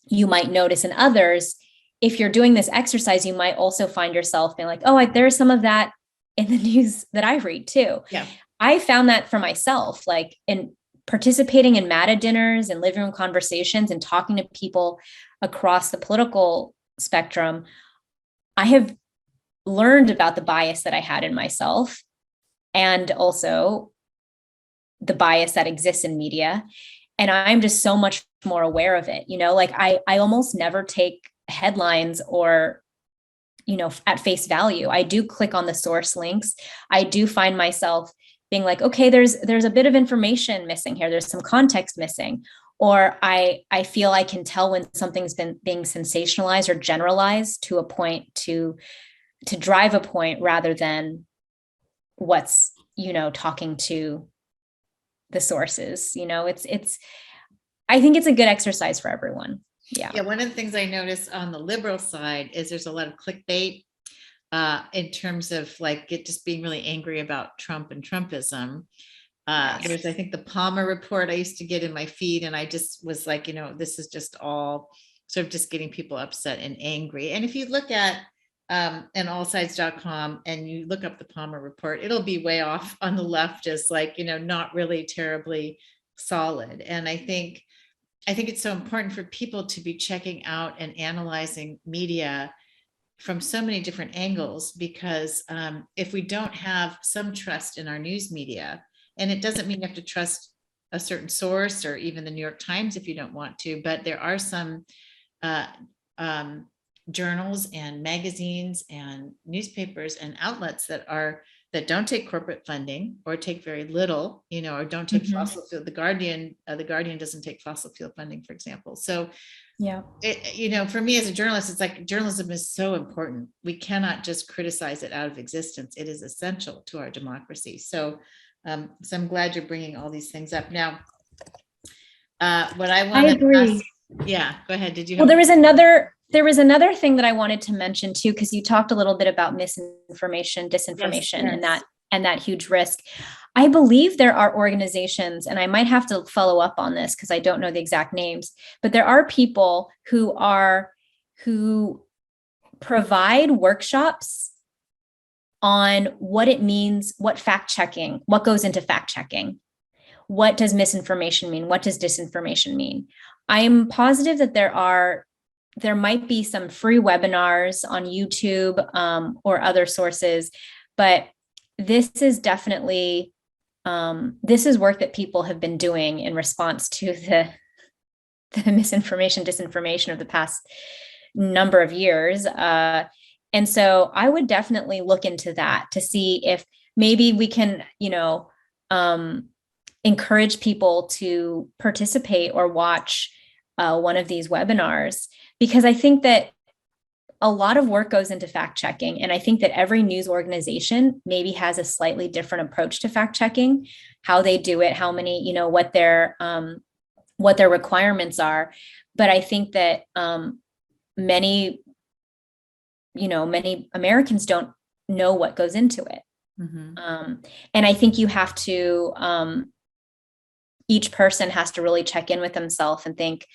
you might notice in others. If you're doing this exercise, you might also find yourself being like, oh, there's some of that in the news that I read too. Yeah. I found that for myself, like in participating in MATA dinners and living room conversations and talking to people across the political spectrum. I have learned about the bias that I had in myself and also the bias that exists in media. And I'm just so much more aware of it. Like I almost never take headlines or, at face value. I do click on the source links. I do find myself being like, okay, there's a bit of information missing here. There's some context missing. Or I feel I can tell when something's been being sensationalized or generalized to a point to drive a point rather than what's, talking to the sources. I think it's a good exercise for everyone. Yeah. One of the things I noticed on the liberal side is there's a lot of clickbait in terms of like it just being really angry about Trump and Trumpism. Yes. There's, I think, the Palmer report I used to get in my feed, and I just was like, this is just all sort of just getting people upset and angry. And if you look at and allsides.com and you look up the Palmer report, it'll be way off on the left as like, not really terribly solid. And I think it's so important for people to be checking out and analyzing media from so many different angles, because if we don't have some trust in our news media, and it doesn't mean you have to trust a certain source or even the New York Times if you don't want to, but there are some journals and magazines and newspapers and outlets that don't take corporate funding or take very little, or don't take fossil fuel. The Guardian doesn't take fossil fuel funding, for example. So yeah, for me as a journalist, it's like journalism is so important. We cannot just criticize it out of existence. It is essential to our democracy. So I'm glad you're bringing all these things up. Now, what I want to agree. Yeah, go ahead. Did you? Well, there was another thing that I wanted to mention too, because you talked a little bit about misinformation, disinformation, Yes. and that huge risk. I believe there are organizations, and I might have to follow up on this because I don't know the exact names, but there are people who provide workshops on what it means, what goes into fact checking. What does misinformation mean? What does disinformation mean? I am positive that there might be some free webinars on YouTube or other sources, but this is definitely this is work that people have been doing in response to the misinformation, disinformation of the past number of years. And so I would definitely look into that to see if maybe we can, encourage people to participate or watch one of these webinars, because I think that a lot of work goes into fact checking. And I think that every news organization maybe has a slightly different approach to fact checking, how they do it, how many, what their requirements are. But I think that many Americans don't know what goes into it. Mm-hmm. And I think you have to, each person has to really check in with themselves and think,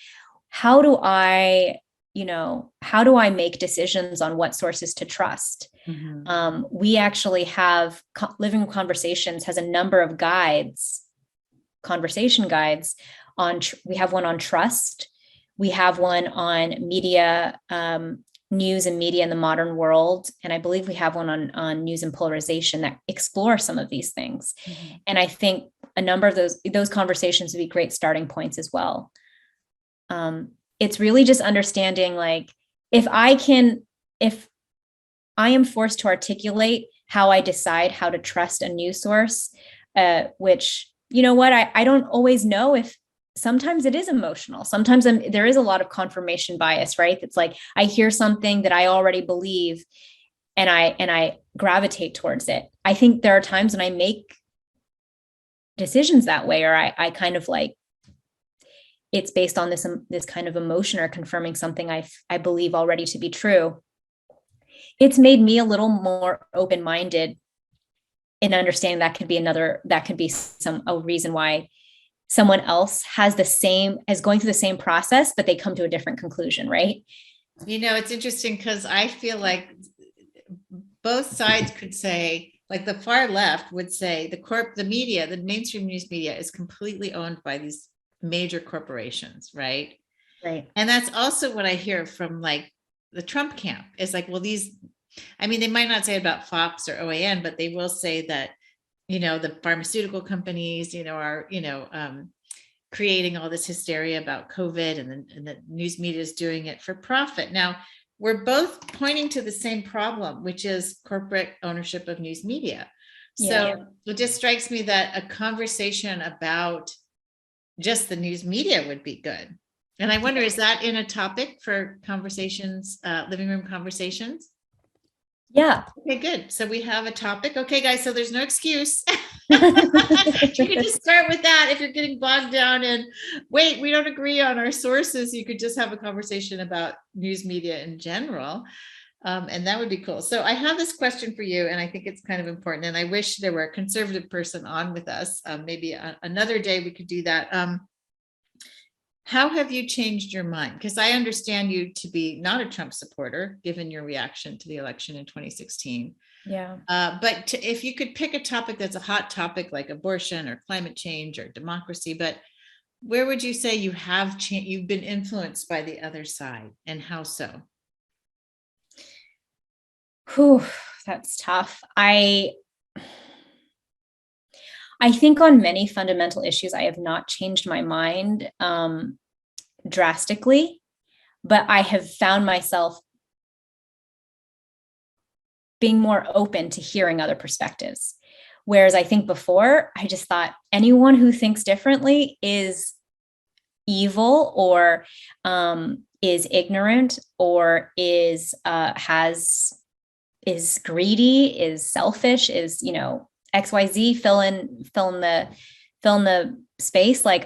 how do I make decisions on what sources to trust? Mm-hmm. We actually have Living Conversations has a number of conversation guides we have one on trust. We have one on media news and media in the modern world. And I believe we have one on news and polarization that explore some of these things. Mm-hmm. And I think a number of those conversations would be great starting points as well. It's really just understanding, like, if I am forced to articulate how I decide how to trust a news source, which, you know what, I don't always know if sometimes it is emotional. Sometimes there is a lot of confirmation bias, right? It's like I hear something that I already believe and I gravitate towards it. I think there are times when I make decisions that way, or I kind of like, it's based on this kind of emotion or confirming something I believe already to be true. It's made me a little more open-minded in understanding that could be a reason why someone else is going through the same process, but they come to a different conclusion, right? You know, it's interesting because I feel like both sides could say, like the far left would say the media, the mainstream news media is completely owned by these major corporations, right? Right. And that's also what I hear from like the Trump camp is like, well, they might not say it about Fox or OAN, but they will say that, you know, the pharmaceutical companies, you know, are, you know, creating all this hysteria about COVID, and the news media is doing it for profit. Now, we're both pointing to the same problem, which is corporate ownership of news media. So it just strikes me that a conversation about just the news media would be good. And I wonder, is that in a topic for conversations, living room conversations? Yeah. Okay, good. So we have a topic. Okay, guys, so there's no excuse. You could just start with that. If you're getting bogged down and wait, we don't agree on our sources, you could just have a conversation about news media in general. And that would be cool. So I have this question for you, and I think it's kind of important. And I wish there were a conservative person on with us. Maybe another day we could do that. How have you changed your mind? Because I understand you to be not a Trump supporter, given your reaction to the election in 2016. Yeah. But if you could pick a topic that's a hot topic like abortion or climate change or democracy, but where would you say you've been influenced by the other side, and how so? Whew, that's tough. I think on many fundamental issues, I have not changed my mind drastically, but I have found myself being more open to hearing other perspectives. Whereas I think before, I just thought anyone who thinks differently is evil, or is ignorant, or is greedy, is selfish, is, you know, XYZ, fill in the space. Like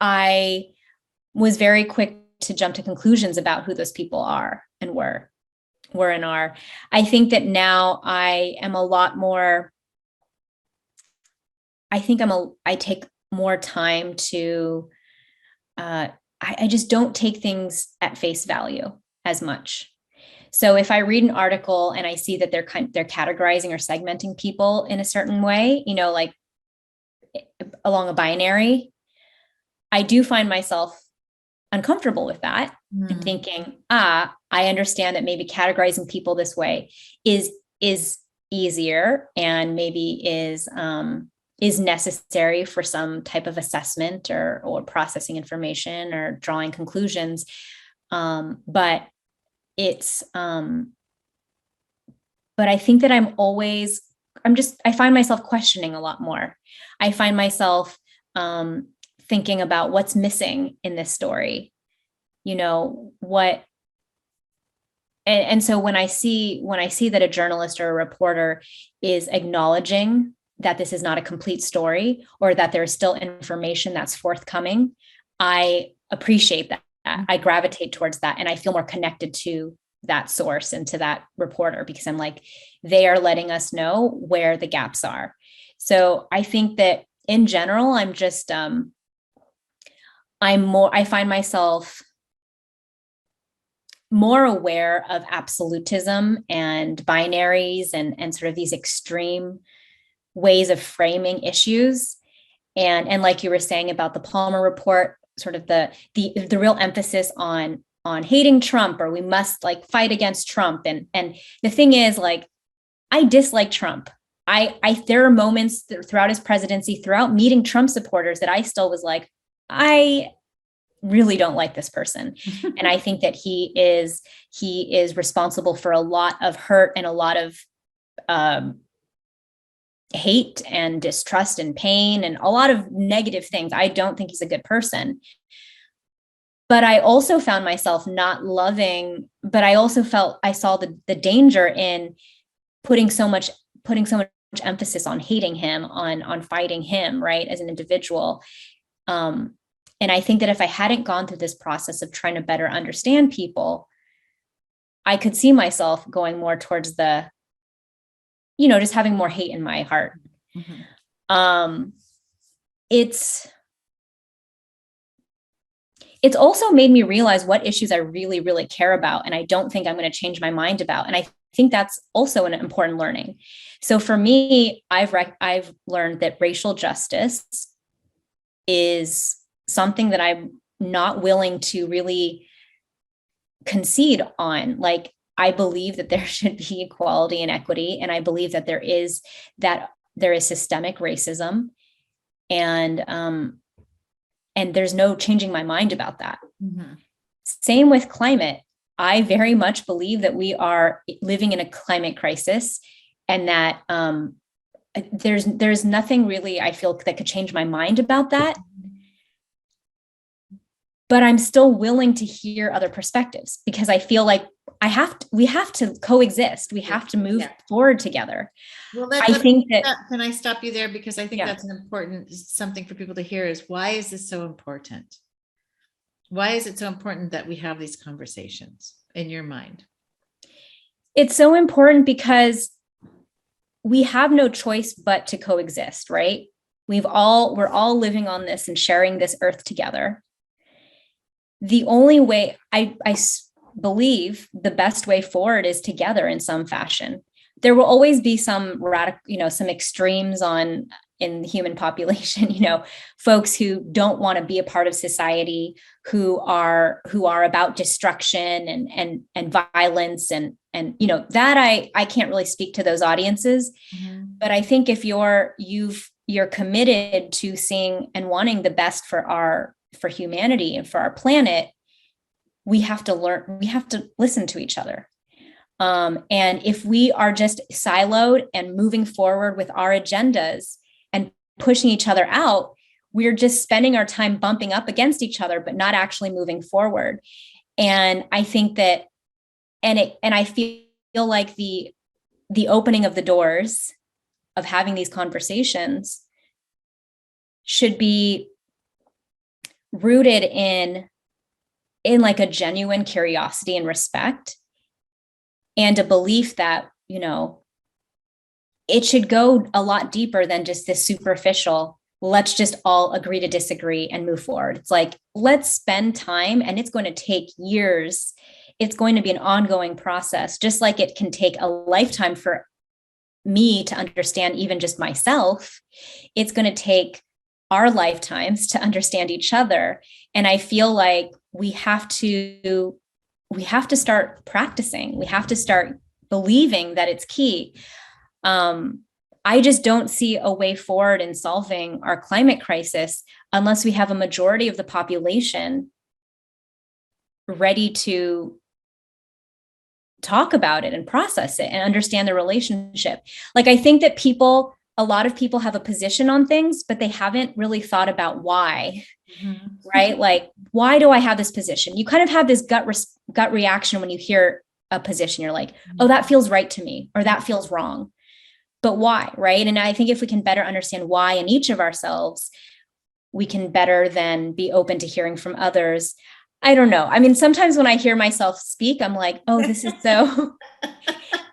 I was very quick to jump to conclusions about who those people are and were and are. I think that now I am a lot more, I take more time to, I just don't take things at face value as much. So if I read an article and I see that they're categorizing or segmenting people in a certain way, you know, like along a binary, I do find myself uncomfortable with that and thinking, I understand that maybe categorizing people this way is easier and maybe is necessary for some type of assessment or processing information or drawing conclusions. But I think that I find myself questioning a lot more. I find myself thinking about what's missing in this story, you know, and so when I see that a journalist or a reporter is acknowledging that this is not a complete story, or that there's still information that's forthcoming, I appreciate that. I gravitate towards that, and I feel more connected to that source and to that reporter, because I'm like, they are letting us know where the gaps are. So I think that in general, I'm just, I find myself more aware of absolutism and binaries and sort of these extreme ways of framing issues. And like you were saying about the Palmer report, sort of the real emphasis on hating Trump, or we must like fight against Trump. And the thing is, like, I dislike Trump. There are moments throughout his presidency, throughout meeting Trump supporters, that I still was like, I really don't like this person. And I think that he is responsible for a lot of hurt and a lot of hate and distrust and pain and a lot of negative things. I don't think he's a good person. But I also found myself not loving, but I also felt I saw the danger in putting so much emphasis on hating him, on fighting him, right, as an individual. And I think that if I hadn't gone through this process of trying to better understand people, I could see myself going more towards the, just having more hate in my heart. Mm-hmm. It's also made me realize what issues I really, really care about. And I don't think I'm going to change my mind about. And I think that's also an important learning. So for me, I've learned that racial justice is something that I'm not willing to really concede on. Like, I believe that there should be equality and equity. And I believe that there is systemic racism. And there's no changing my mind about that. Mm-hmm. Same with climate. I very much believe that we are living in a climate crisis, and that there's nothing really I feel that could change my mind about that. But I'm still willing to hear other perspectives, because I feel like we have to coexist. We have to move forward together. Well, can I stop you there? Because I think that's an important something for people to hear is, why is this so important? Why is it so important that we have these conversations in your mind? It's so important because we have no choice but to coexist, right? We're all living on this and sharing this earth together. The only way I believe the best way forward is together in some fashion. There will always be some some extremes in the human population, folks who don't want to be a part of society, who are about destruction and violence and that I can't really speak to those audiences. Mm-hmm. But I think if you're committed to seeing and wanting the best for humanity and for our planet, we have to listen to each other. And if we are just siloed and moving forward with our agendas and pushing each other out, we're just spending our time bumping up against each other, but not actually moving forward. And I think that, and I feel like the opening of the doors of having these conversations should be rooted in like a genuine curiosity and respect, and a belief that, it should go a lot deeper than just this superficial, let's just all agree to disagree and move forward. It's like, let's spend time, and it's going to take years. It's going to be an ongoing process, just like it can take a lifetime for me to understand even just myself. It's going to take our lifetimes to understand each other. And I feel like we have to start practicing. We have to start believing that it's key. I just don't see a way forward in solving our climate crisis unless we have a majority of the population ready to talk about it and process it and understand the relationship. Like, I think that a lot of people have a position on things, but they haven't really thought about why. Mm-hmm. Right? Like, why do I have this position? You kind of have this gut reaction when you hear a position. You're like, oh, that feels right to me, or that feels wrong. But why? Right? And I think if we can better understand why in each of ourselves, we can better then be open to hearing from others. I don't know. I mean, sometimes when I hear myself speak, I'm like, oh, this is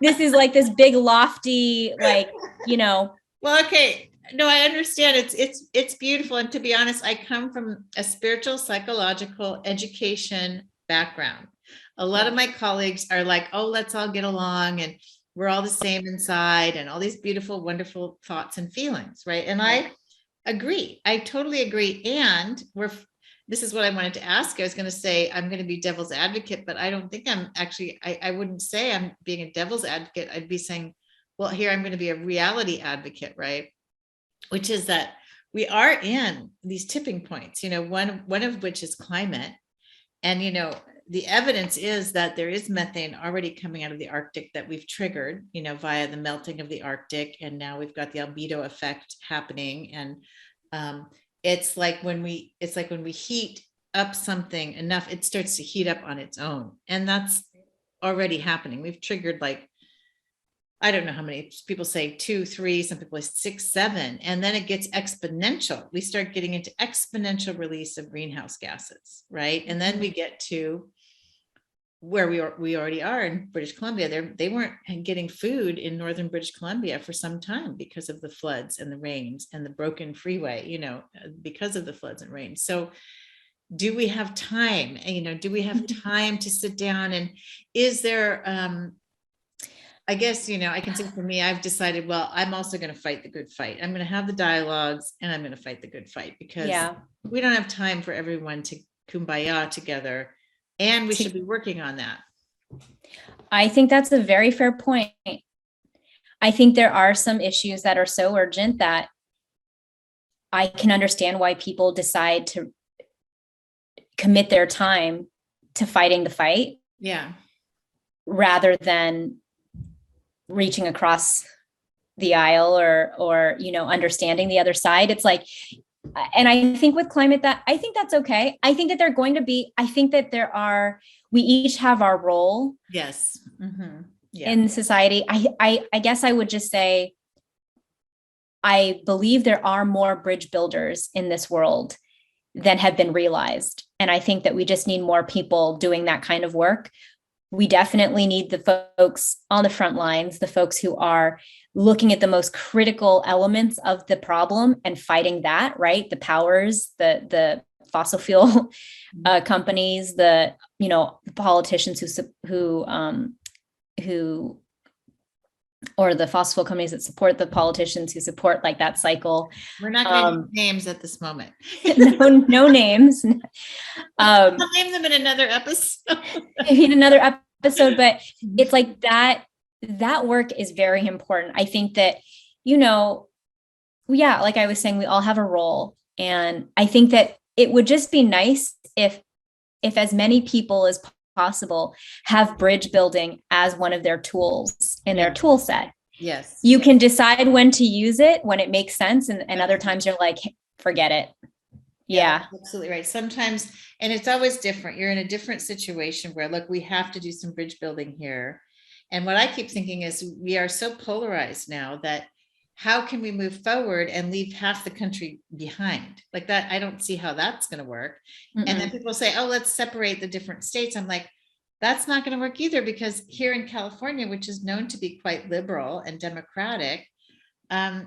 this is like this big lofty, like, Well, okay. No, I understand. It's beautiful. And to be honest, I come from a spiritual, psychological education background. A lot of my colleagues are like, oh, let's all get along and we're all the same inside, and all these beautiful, wonderful thoughts and feelings. Right. And I agree. I totally agree. And this is what I wanted to ask. I was going to say, I'm going to be devil's advocate, but I don't think I'm actually, I wouldn't say I'm being a devil's advocate. I'd be saying, well, here I'm going to be a reality advocate, right? Which is that we are in these tipping points, one of which is climate. And, the evidence is that there is methane already coming out of the Arctic that we've triggered, via the melting of the Arctic. And now we've got the albedo effect happening. And it's like when we heat up something enough, it starts to heat up on its own. And that's already happening. We've triggered, like, I don't know how many people say 2, 3, some people say 6, 7, and then it gets exponential. We start getting into exponential release of greenhouse gases, right? And then we get to where we already are in British Columbia. They weren't getting food in northern British Columbia for some time because of the floods and the rains and the broken freeway, because of the floods and rains. So do we have time? Do we have time to sit down, and is there I guess, I can say for me, I've decided, well, I'm also going to fight the good fight. I'm going to have the dialogues and I'm going to fight the good fight, because we don't have time for everyone to kumbaya together. And we should be working on that. I think that's a very fair point. I think there are some issues that are so urgent that I can understand why people decide to commit their time to fighting the fight. Yeah. Rather than reaching across the aisle or understanding the other side. It's like, and I think with climate, that I think that's okay. I think that I think that we each have our role. Yes. Mm-hmm. Yeah. In society. I guess I would just say, I believe there are more bridge builders in this world than have been realized. And I think that we just need more people doing that kind of work. We definitely need the folks on the front lines, the folks who are looking at the most critical elements of the problem and fighting that, right? The powers, the fossil fuel companies, the politicians who or the fossil fuel companies that support the politicians who support like that cycle. We're not going to name names at this moment. no names. I'll name them in another episode. In another episode, but it's like that work is very important. I think that, like I was saying, we all have a role. And I think that it would just be nice if as many people as possible have bridge building as one of their tools in their tool set. Yes. You can decide when to use it, when it makes sense. And other times you're like, forget it. Yeah, absolutely right. Sometimes, and it's always different. You're in a different situation where, look, we have to do some bridge building here. And what I keep thinking is, we are so polarized now that how can we move forward and leave half the country behind? Like that, I don't see how that's going to work. And then people say, oh, let's separate the different states. I'm like, that's not going to work either, because here in California, which is known to be quite liberal and democratic,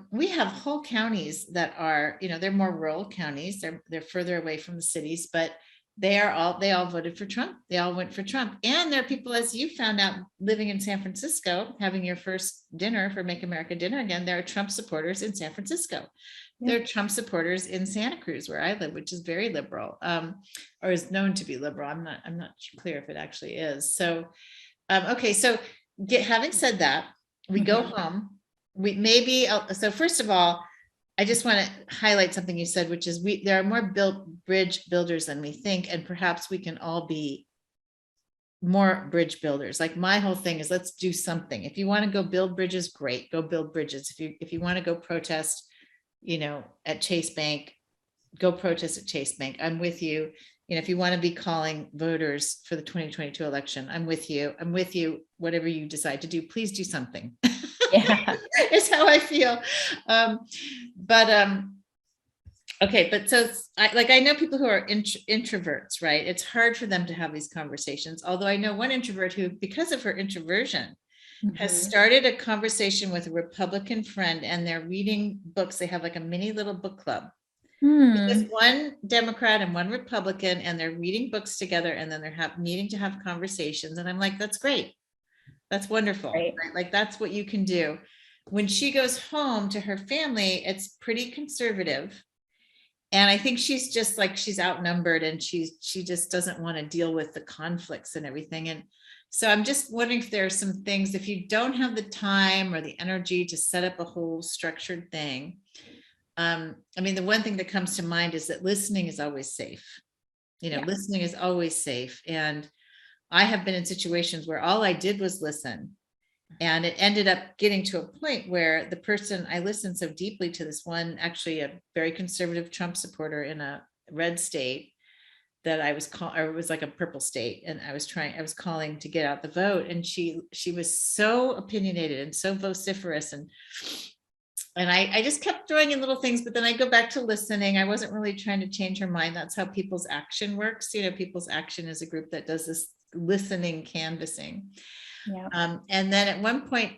we have whole counties that are, they're more rural counties. They're further away from the cities, but they all voted for Trump. They all went for Trump. And there are people, as you found out, living in San Francisco, having your first dinner for Make America Dinner Again. There are Trump supporters in San Francisco. Yeah. There are Trump supporters in Santa Cruz, where I live, which is very liberal, or is known to be liberal. I'm not clear if it actually is. So, okay. So having said that, we go home. So first of all, I just want to highlight something you said, which is there are more bridge builders than we think, and perhaps we can all be more bridge builders. Like, my whole thing is, let's do something. If you want to go build bridges, great, go build bridges. If you want to go protest, at Chase Bank, go protest at Chase Bank. I'm with you. If you want to be calling voters for the 2022 election, I'm with you. Whatever you decide to do, please do something. Yeah. It's how I feel. Okay. But so I know people who are introverts, right? It's hard for them to have these conversations. Although I know one introvert who, because of her introversion, has started a conversation with a Republican friend, and they're reading books. They have like a mini little book club. Because one Democrat and one Republican, and they're reading books together, and then they're needing to have conversations. And I'm like, that's great. That's wonderful. Right? Like, that's what you can do. When she goes home to her family, it's pretty conservative. And I think she's just like, she's outnumbered, and she just doesn't want to deal with the conflicts and everything. And so I'm just wondering if there are some things, if you don't have the time or the energy to set up a whole structured thing. I mean, the one thing that comes to mind is that listening is always safe. Yeah. Listening is always safe. And I have been in situations where all I did was listen. And it ended up getting to a point where the person, I listened so deeply to this one, actually a very conservative Trump supporter in a red state, that I was or it was like a purple state. And I was calling to get out the vote. And she was so opinionated and so vociferous. And I just kept throwing in little things, but then I go back to listening. I wasn't really trying to change her mind. That's how people's action works. People's action is a group that does this listening, canvassing. Yeah. And then at one point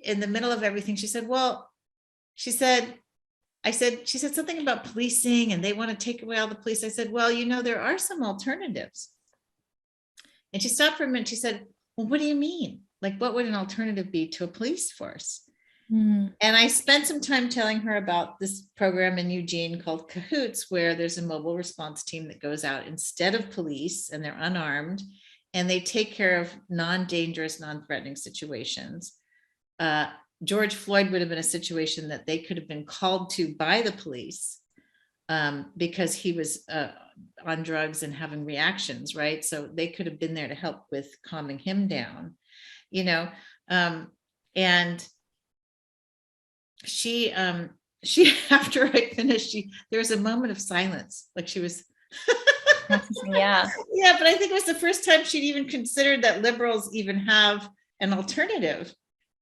in the middle of everything, she said she said something about policing and they want to take away all the police. I said, well, there are some alternatives. And she stopped for a minute. She said, well, what do you mean? Like, what would an alternative be to a police force? And I spent some time telling her about this program in Eugene called Cahoots, where there's a mobile response team that goes out instead of police, and they're unarmed, and they take care of non-dangerous, non-threatening situations. George Floyd would have been a situation that they could have been called to by the police because he was on drugs and having reactions, right? So they could have been there to help with calming him down, and she after I finished, there was a moment of silence, like she was Yeah. Yeah, but I think it was the first time she'd even considered that liberals even have an alternative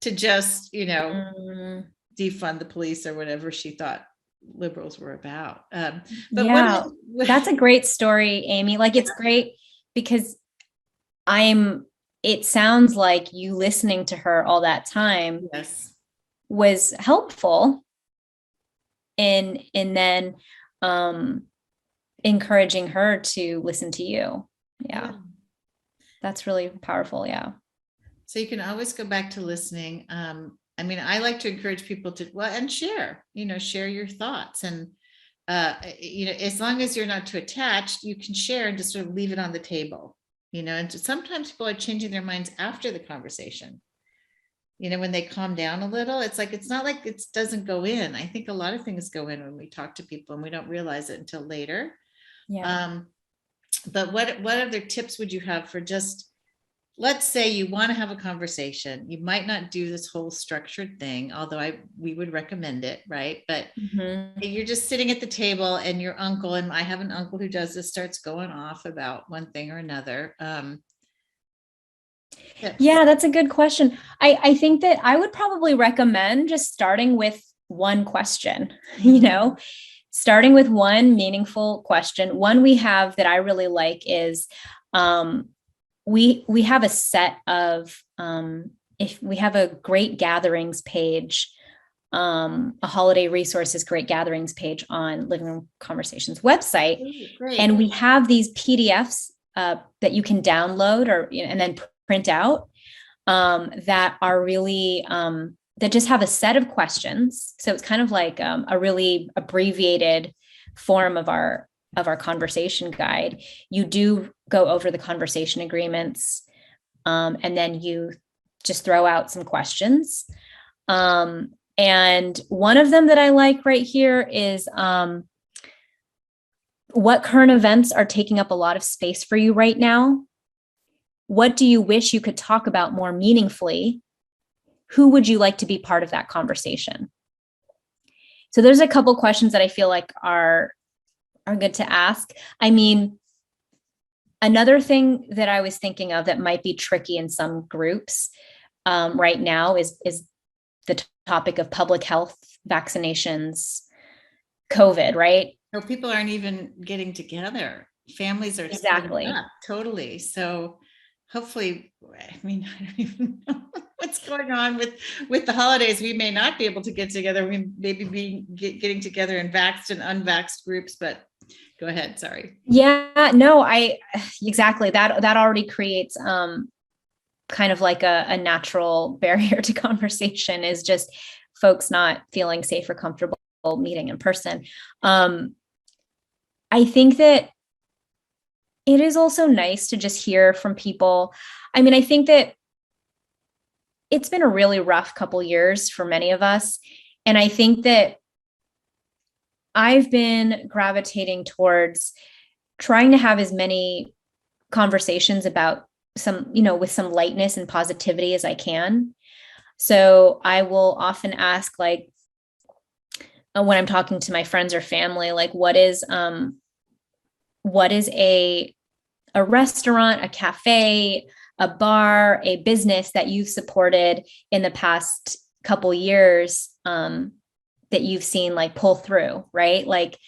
to just defund the police or whatever she thought liberals were about. But yeah, that's a great story, Amy. Like, it's great because it sounds like you listening to her all that time yes, was helpful in then encouraging her to listen to you. Yeah. That's really powerful. Yeah. So you can always go back to listening. I mean, I like to encourage people to, and share your thoughts. And, as long as you're not too attached, you can share and just sort of leave it on the table, and sometimes people are changing their minds after the conversation. When they calm down a little, it's not like it doesn't go in. I think a lot of things go in when we talk to people and we don't realize it until later. Yeah. But what other tips would you have for just, let's say you want to have a conversation. You might not do this whole structured thing, although we would recommend it, right? But you're just sitting at the table and your uncle, and I have an uncle who does this, starts going off about one thing or another. Yeah, that's a good question. I think that I would probably recommend just starting with one question, starting with one meaningful question. One we have that I really like is we have a set of if we have a great gatherings page, a holiday resources great gatherings page on Living Room Conversations website. Great. And we have these PDFs that you can download and then print out that are really that just have a set of questions. So it's kind of like a really abbreviated form of our conversation guide. You do go over the conversation agreements, and then you just throw out some questions. And one of them that I like right here is what current events are taking up a lot of space for you right now? What do you wish you could talk about more meaningfully? Who would you like to be part of that conversation? So there's a couple questions that I feel like are good to ask. I mean, another thing that I was thinking of that might be tricky in some groups right now is the topic of public health, vaccinations, COVID, right? No, people aren't even getting together. Families are exactly totally. So hopefully, I mean, I don't even know what's going on with the holidays. We may not be able to get together. We maybe be getting together in vaxxed and unvaxxed groups, but go ahead. Sorry. Yeah, no, exactly. That already creates kind of like a natural barrier to conversation, is just folks not feeling safe or comfortable meeting in person. I think that it is also nice to just hear from people. I mean, I think that it's been a really rough couple years for many of us. And I think that I've been gravitating towards trying to have as many conversations about some, with some lightness and positivity as I can. So I will often ask, like, when I'm talking to my friends or family, like, what is a restaurant, a cafe, a bar, a business that you've supported in the past couple years, that you've seen like pull through, right? Like,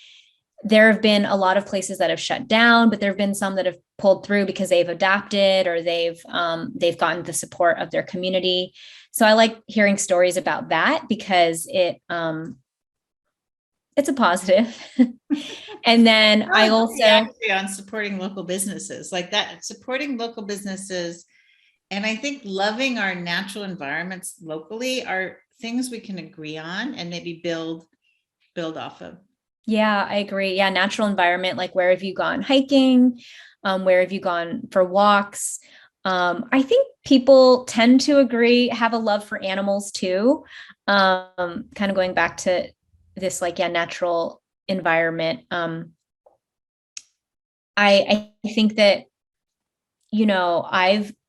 there have been a lot of places that have shut down, but there have been some that have pulled through because they've adapted, or they've gotten the support of their community. So I like hearing stories about that because it's a positive. And then I also actually on supporting local businesses like that, supporting local businesses. And I think loving our natural environments locally are things we can agree on and maybe build off of. Yeah, I agree. Yeah, natural environment, like where have you gone hiking? Where have you gone for walks? I think people tend to agree, have a love for animals too. Kind of going back to this, like, yeah, natural environment. I think that,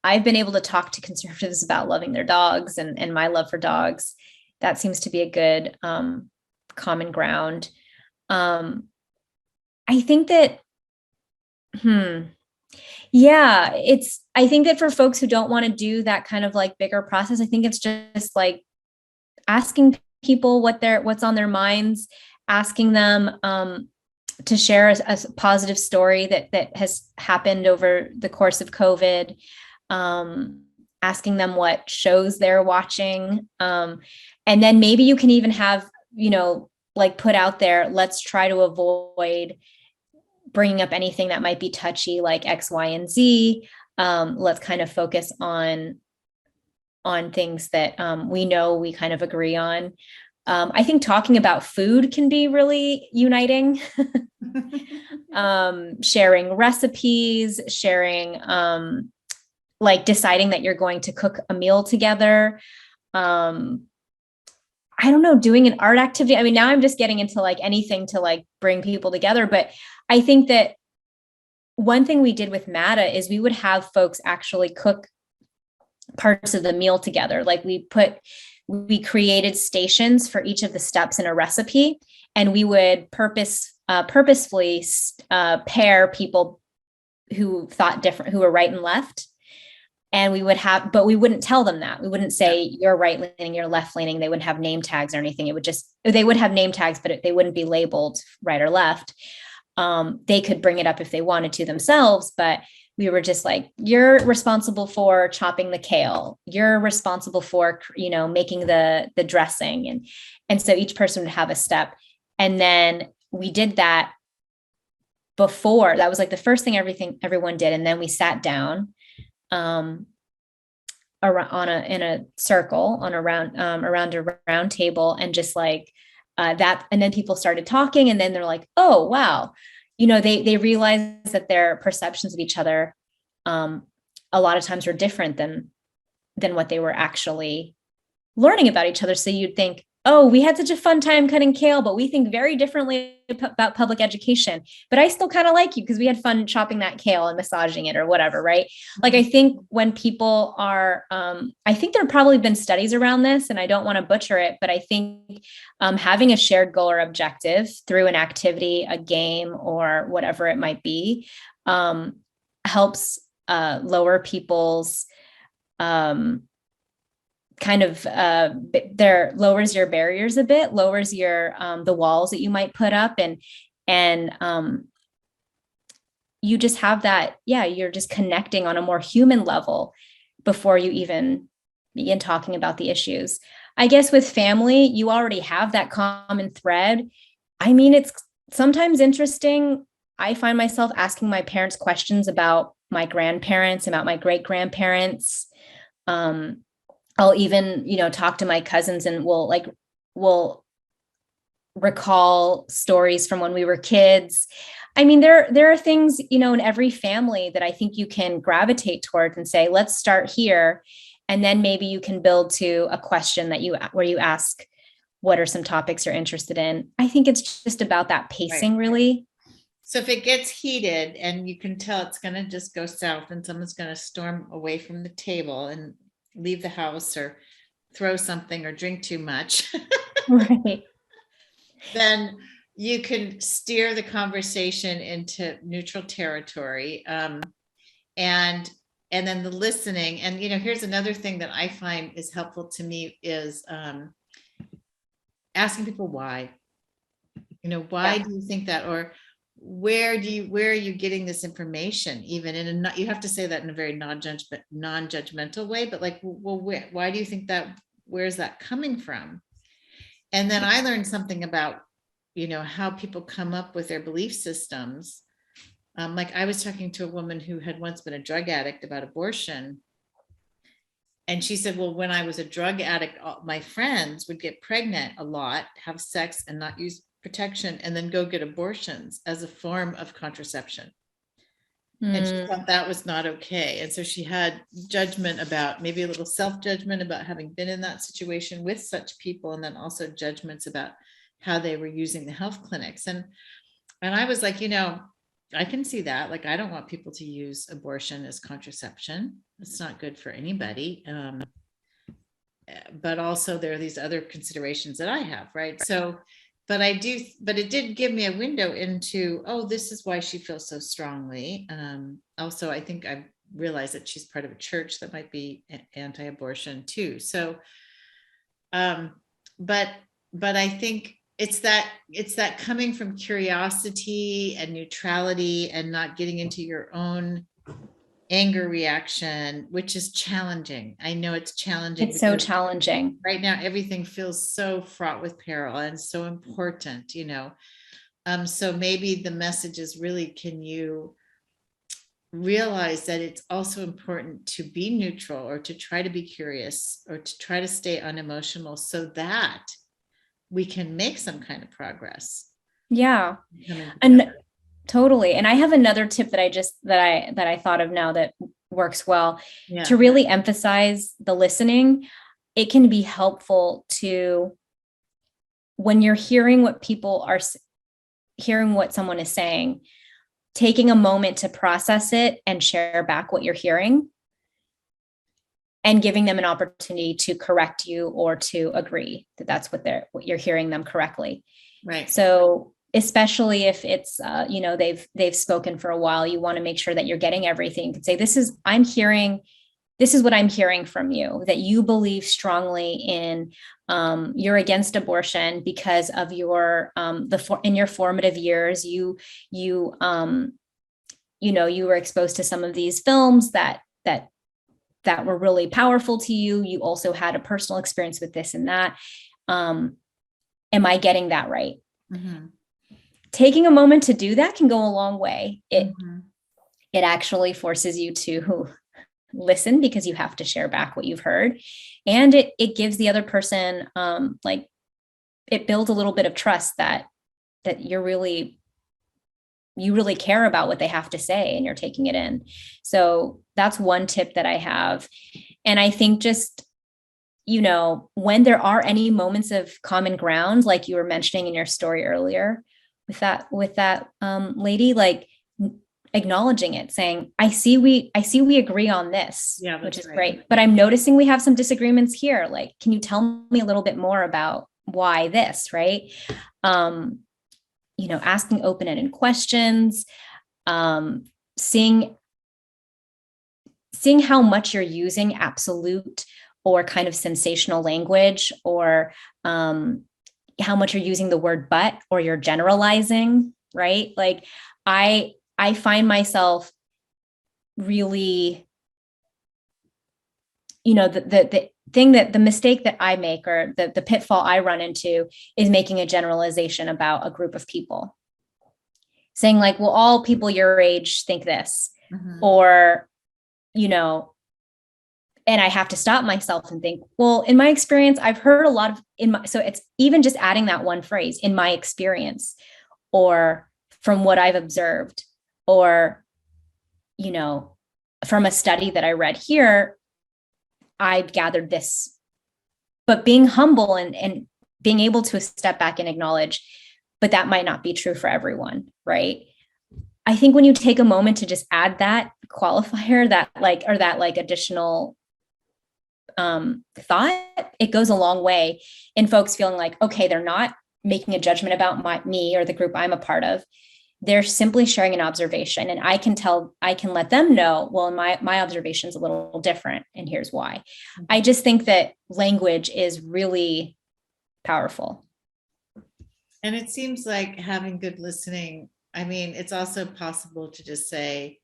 I've been able to talk to conservatives about loving their dogs and my love for dogs. That seems to be a good common ground. I think that, yeah, I think that for folks who don't want to do that kind of like bigger process, I think it's just like asking people what's on their minds, asking them to share a positive story that has happened over the course of COVID, asking them what shows they're watching. And then maybe you can even have, like put out there, let's try to avoid bringing up anything that might be touchy, like X, Y, and Z. Let's kind of focus on things that we know we kind of agree on. I think talking about food can be really uniting. Sharing recipes, sharing, like deciding that you're going to cook a meal together. I don't know, doing an art activity. I mean, now I'm just getting into like anything to like bring people together. But I think that one thing we did with MATA is we would have folks actually cook parts of the meal together. Like we created stations for each of the steps in a recipe, and we would purposefully pair people who thought different, who were right and left. And but we wouldn't tell them that. We wouldn't say you're right leaning, you're left leaning. They wouldn't have name tags or anything. They would have name tags, but they wouldn't be labeled right or left. They could bring it up if they wanted to themselves, but we were just like, you're responsible for chopping the kale. You're responsible for, making the dressing. And so each person would have a step. And then we did that before. That was like the first thing everyone did. And then we sat down in a circle around a round table, and just like that. And then people started talking, and then they're like, oh, wow. They realize that their perceptions of each other, a lot of times were different than what they were actually learning about each other. So you'd think, oh, we had such a fun time cutting kale, but we think very differently about public education. But I still kind of like you because we had fun chopping that kale and massaging it or whatever, right? Like, I think when people are, I think there have probably been studies around this, and I don't want to butcher it, but I think having a shared goal or objective through an activity, a game, or whatever it might be, helps lower people's kind of lowers your barriers a bit, lowers your the walls that you might put up, and you just have that, you're just connecting on a more human level before you even begin talking about the issues. I guess with family, you already have that common thread. I mean, it's sometimes interesting. I find myself asking my parents questions about my grandparents, about my great grandparents. I'll even, talk to my cousins, and we'll recall stories from when we were kids. I mean, there are things, in every family that I think you can gravitate towards and say, let's start here. And then maybe you can build to a question where you ask, what are some topics you're interested in? I think it's just about that pacing, really. So if it gets heated and you can tell it's going to just go south and someone's going to storm away from the table and leave the house or throw something or drink too much, Right. then you can steer the conversation into neutral territory. And then the listening. And, here's another thing that I find is helpful to me is asking people why. Why do you think that? Or where are you getting this information? Even you have to say that in a very non-judgmental way, but like, well, why do you think that? Where's that coming from? And then I learned something about, how people come up with their belief systems. Like I was talking to a woman who had once been a drug addict about abortion. And she said, well, when I was a drug addict, my friends would get pregnant a lot, have sex and not use protection, and then go get abortions as a form of contraception. And she thought that was not okay. And so she had judgment about, maybe a little self-judgment about having been in that situation with such people, and then also judgments about how they were using the health clinics. And I was like, I can see that. Like, I don't want people to use abortion as contraception. It's not good for anybody. But also there are these other considerations that I have, right? So, but it did give me a window into, oh, this is why she feels so strongly. Also, I think I realized that she's part of a church that might be anti-abortion too. So, but I think it's that coming from curiosity and neutrality and not getting into your own anger reaction, which is challenging. I know it's challenging. It's so challenging. Right now, everything feels so fraught with peril and so important, so maybe the message is really, can you realize that it's also important to be neutral, or to try to be curious, or to try to stay unemotional, so that we can make some kind of progress. Yeah. And totally. And I have another tip that I thought of now that works well, to really emphasize the listening. It can be helpful to, when you're hearing what someone is saying, taking a moment to process it and share back what you're hearing, and giving them an opportunity to correct you or to agree that that's what you're hearing them correctly. Right. So especially if it's, they've spoken for a while, you want to make sure that you're getting everything. You can say, this is what I'm hearing from you, that you believe strongly in, you're against abortion because of your, in your formative years, you were exposed to some of these films that were really powerful to you. You also had a personal experience with this and that. Am I getting that right? Mm-hmm. Taking a moment to do that can go a long way. It actually forces you to listen, because you have to share back what you've heard. And it gives the other person, it builds a little bit of trust that you really care about what they have to say, and you're taking it in. So that's one tip that I have. And I think just, when there are any moments of common ground, like you were mentioning in your story earlier with that lady, like acknowledging it, saying, I see we agree on this, which is great, but I'm noticing we have some disagreements here. Like, can you tell me a little bit more about why this, right? Asking open-ended questions, seeing how much you're using absolute or kind of sensational language, or how much you're using the word but, or you're generalizing, right? Like I find myself really, the mistake that I make, or the pitfall I run into, is making a generalization about a group of people, saying like, well, all people your age think this, or, and I have to stop myself and think, well, in my experience, I've heard a lot of so it's even just adding that one phrase, in my experience, or from what I've observed, or, from a study that I read here, I gathered this. But being humble and being able to step back and acknowledge, but that might not be true for everyone, right? I think when you take a moment to just add that qualifier, that additional thought, it goes a long way in folks feeling like, okay, they're not making a judgment about me or the group I'm a part of. They're simply sharing an observation, and I can let them know, well, my observation is a little different, and here's why. Mm-hmm. I just think that language is really powerful. And it seems like having good listening, I mean, it's also possible to just say,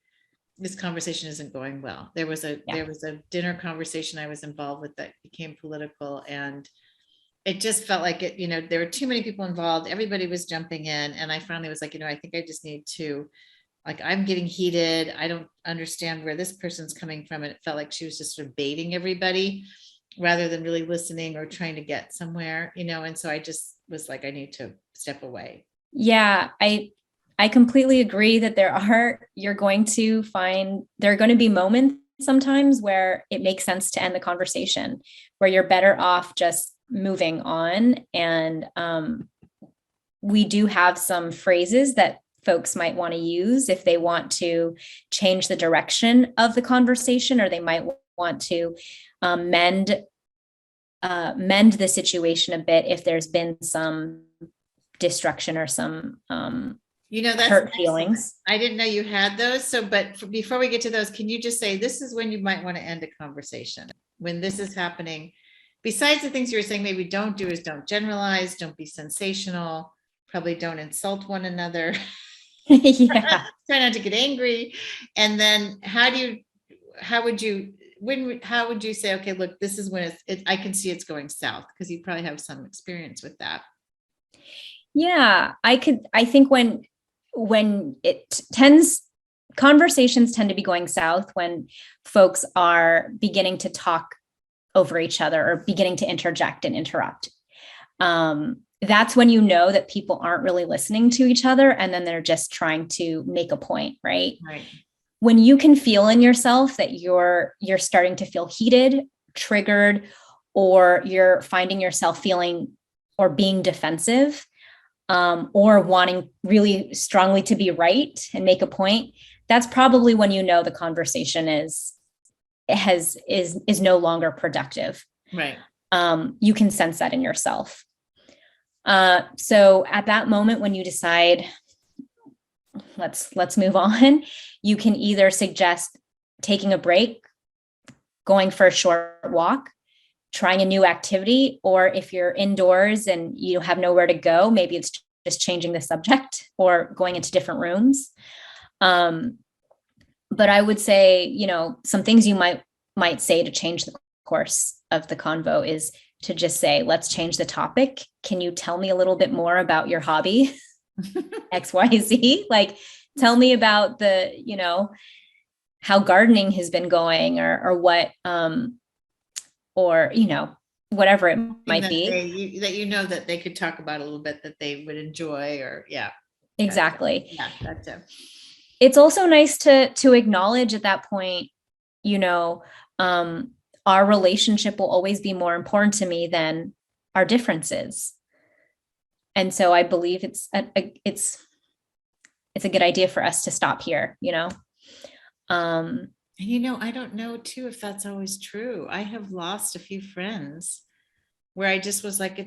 this conversation isn't going well. There was a dinner conversation I was involved with that became political, and it just felt like it, there were too many people involved. Everybody was jumping in. And I finally was like, I think I just need to, like, I'm getting heated. I don't understand where this person's coming from. And it felt like she was just sort of baiting everybody rather than really listening or trying to get somewhere, and so I just was like, I need to step away. Yeah, I completely agree that there are going to be moments sometimes where it makes sense to end the conversation, where you're better off just moving on. And we do have some phrases that folks might want to use if they want to change the direction of the conversation, or they might want to mend the situation a bit if there's been some destruction or some that's hurt feelings. I didn't know you had those. So, but before we get to those, can you just say, this is when you might want to end a conversation when this is happening? Besides the things you were saying, maybe don't do is don't generalize, don't be sensational, probably don't insult one another. Yeah. Try not to get angry. And then how would you say, okay, look, this is when I can see it's going south, because you probably have some experience with that. Yeah, I think when conversations tend to be going south when folks are beginning to talk over each other or beginning to interject and interrupt. That's when you know that people aren't really listening to each other, and then they're just trying to make a point, right? Right. When you can feel in yourself that you're starting to feel heated, triggered, or you're finding yourself feeling or being defensive, or wanting really strongly to be right and make a point, that's probably when you know the conversation is no longer productive. Right. You can sense that in yourself. So at that moment, when you decide, let's move on, you can either suggest taking a break, going for a short walk, trying a new activity, or if you're indoors and you have nowhere to go, maybe it's just changing the subject or going into different rooms. But I would say, some things you might say to change the course of the convo is to just say, let's change the topic. Can you tell me a little bit more about your hobby? XYZ, like, tell me about how gardening has been going, or what, or, whatever it might be. That they could talk about a little bit that they would enjoy, or yeah. Exactly. Yeah, that's it. It's also nice to acknowledge at that point, our relationship will always be more important to me than our differences. And so I believe it's a good idea for us to stop here, And I don't know too if that's always true. I have lost a few friends where I just was like,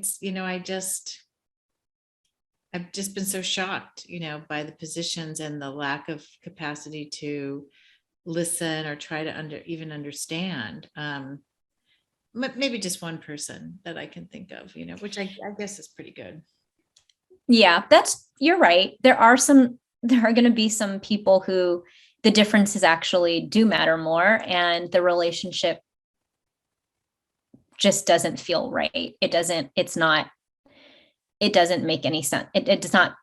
I've just been so shocked, by the positions and the lack of capacity to listen or try to even understand. Maybe just one person that I can think of, which I guess is pretty good. Yeah, you're right. There are going to be some people who the differences actually do matter more, and the relationship just doesn't feel right. It doesn't make any sense. It's not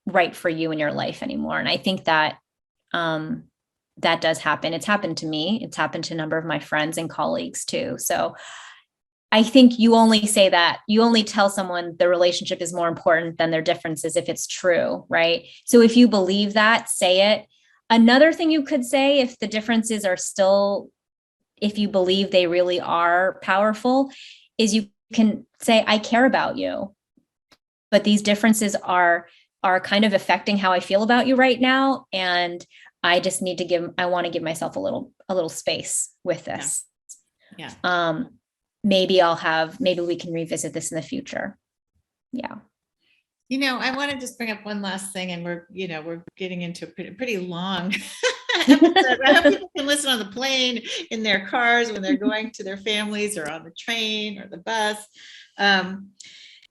right for you in your life anymore. And I think that that does happen. It's happened to me. It's happened to a number of my friends and colleagues too. So I think you only say that, you only tell someone the relationship is more important than their differences if it's true, right? So if you believe that, say it. Another thing you could say, if the differences are still, if you believe they really are powerful, is you can say, I care about you, but these differences are kind of affecting how I feel about you right now. And I just need to I want to give myself a little space with this. Yeah. Maybe maybe we can revisit this in the future. Yeah. I want to just bring up one last thing, and we're getting into a pretty long episode. I hope people can listen on the plane, in their cars, when they're going to their families, or on the train or the bus. And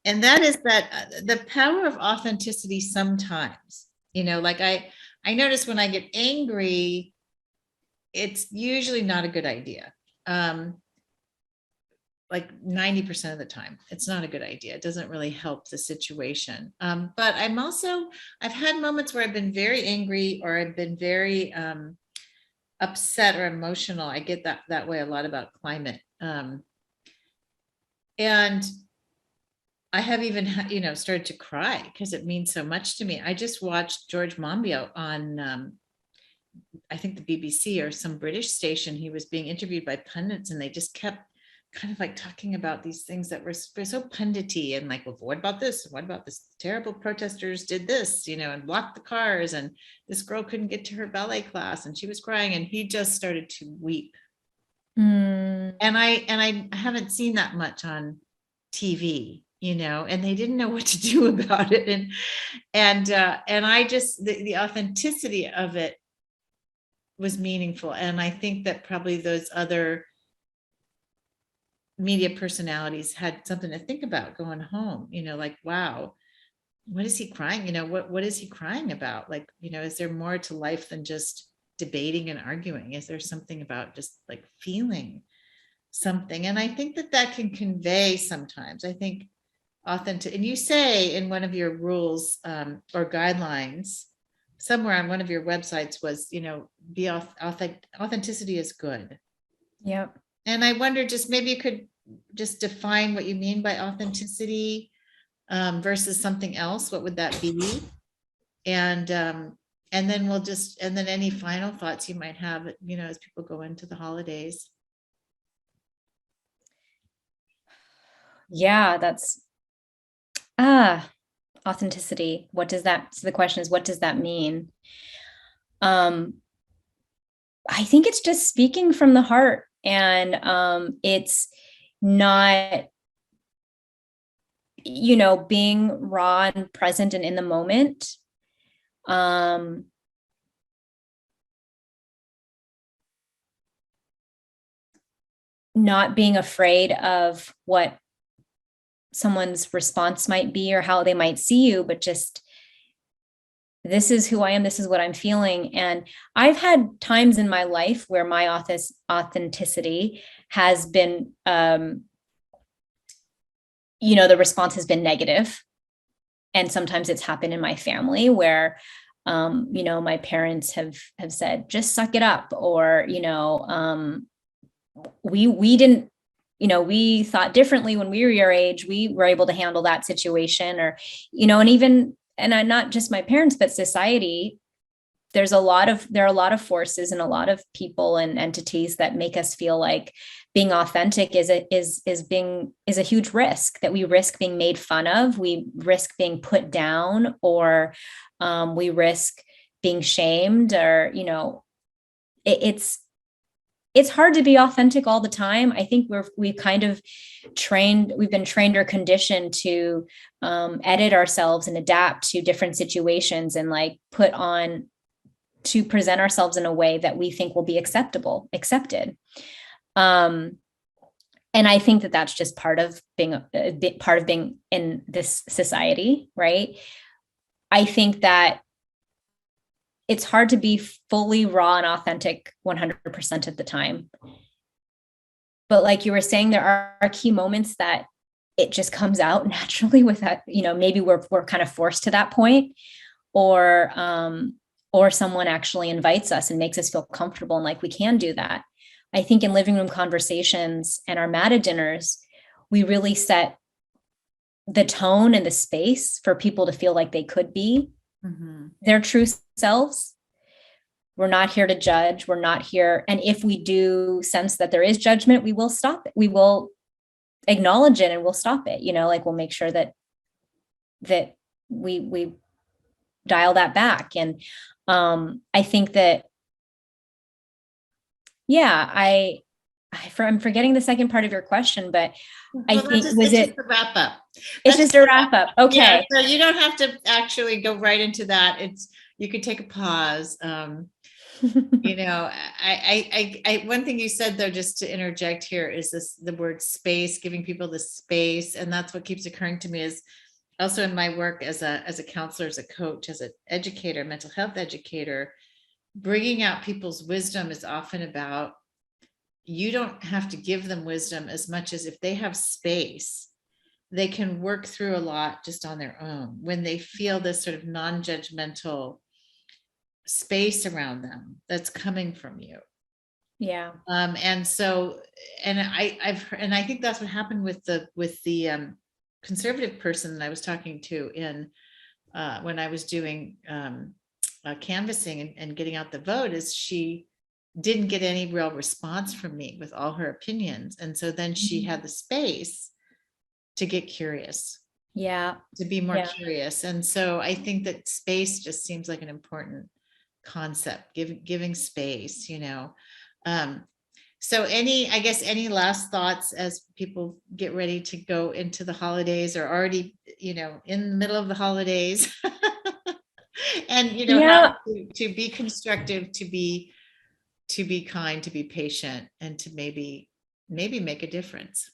that is that the power of authenticity sometimes, like I notice when I get angry, it's usually not a good idea. Like 90% of the time, it's not a good idea. It doesn't really help the situation. But I've had moments where I've been very angry, or I've been very upset or emotional. I get that way a lot about climate. And I have even, started to cry because it means so much to me. I just watched George Monbiot on, I think the BBC or some British station. He was being interviewed by pundits, and they just kept kind of like talking about these things that were so pundity, and like, well, what about this? What about this? Terrible protesters did this, and blocked the cars, and this girl couldn't get to her ballet class, and she was crying, and he just started to weep. And I haven't seen that much on TV, and they didn't know what to do about it. And I just, the authenticity of it was meaningful. And I think that probably those other media personalities had something to think about going home, like, wow, what is he crying? What is he crying about? Like, is there more to life than just debating and arguing? Is there something about just like feeling something? And I think that can convey sometimes. I think authentic, and you say in one of your rules or guidelines somewhere on one of your websites was, be authenticity is good. Yep. And I wonder, just maybe you could just define what you mean by authenticity versus something else. What would that be? And then and then any final thoughts you might have, as people go into the holidays. Yeah, that's authenticity. What does that, so the question is, what does that mean? I think it's just speaking from the heart, and it's not, being raw and present and in the moment. Not being afraid of what someone's response might be or how they might see you, but just, this is who I am, this is what I'm feeling. And I've had times in my life where my authenticity has been, the response has been negative. And sometimes it's happened in my family where, my parents have said, just suck it up, or, we didn't, we thought differently when we were your age, we were able to handle that situation, or, and even, and I'm not just my parents, but society, there are a lot of forces and a lot of people and entities that make us feel like being authentic is a huge risk, that we risk being made fun of, we risk being put down, or we risk being shamed, or, it's hard to be authentic all the time. I think we've been trained or conditioned to edit ourselves and adapt to different situations, and like to present ourselves in a way that we think will be accepted. And I think that that's just part of being in this society, right? I think that it's hard to be fully raw and authentic 100% of the time. But like you were saying, there are key moments that it just comes out naturally without, maybe we're kind of forced to that point, or someone actually invites us and makes us feel comfortable, and like we can do that. I think in living room conversations and our Mata dinners, we really set the tone and the space for people to feel like they could be their true selves. We're not here to judge. We're not here. And if we do sense that there is judgment, we will stop it. We will acknowledge it and we'll stop it. Like we'll make sure that we dial that back. And I think that, yeah, I'm forgetting the second part of your question, but I think it's just a wrap up. It's just a wrap up. Okay. Yeah, so you don't have to actually go right into that. You could take a pause. One thing you said though, just to interject here, is the word space, giving people the space. And that's what keeps occurring to me is also in my work as a counselor, as a coach, as an educator, mental health educator, bringing out people's wisdom is often about, you don't have to give them wisdom as much as if they have space, they can work through a lot just on their own when they feel this sort of non-judgmental space around them that's coming from you. Yeah. And so, and I think that's what happened with the conservative person that I was talking to when I was doing canvassing and getting out the vote, is she didn't get any real response from me with all her opinions. And so then she had the space to get curious. Yeah. To be more curious. And so I think that space just seems like an important concept, giving space, so any last thoughts as people get ready to go into the holidays, or already, in the middle of the holidays, and, how to be constructive, to be kind, to be patient, and to maybe make a difference.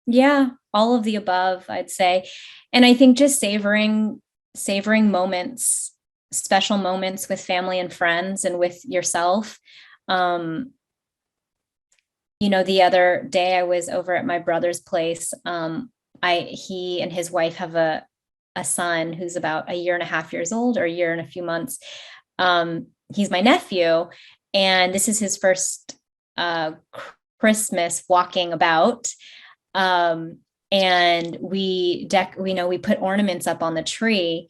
Yeah, all of the above, I'd say. And I think just savoring moments, special moments with family and friends and with yourself. The other day I was over at my brother's place. He and his wife have a son who's about 1.5 years old, or a year and a few months. He's my nephew, and this is his first Christmas walking about. And we put ornaments up on the tree,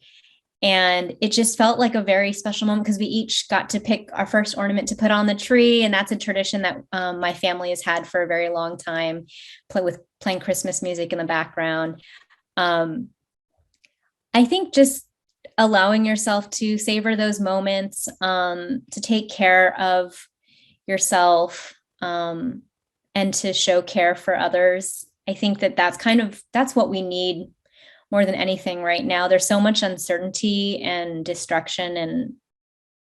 and it just felt like a very special moment because we each got to pick our first ornament to put on the tree. And that's a tradition that my family has had for a very long time, playing Christmas music in the background. I think just allowing yourself to savor those moments, to take care of yourself, and to show care for others. I think that's what we need more than anything right now. There's so much uncertainty and destruction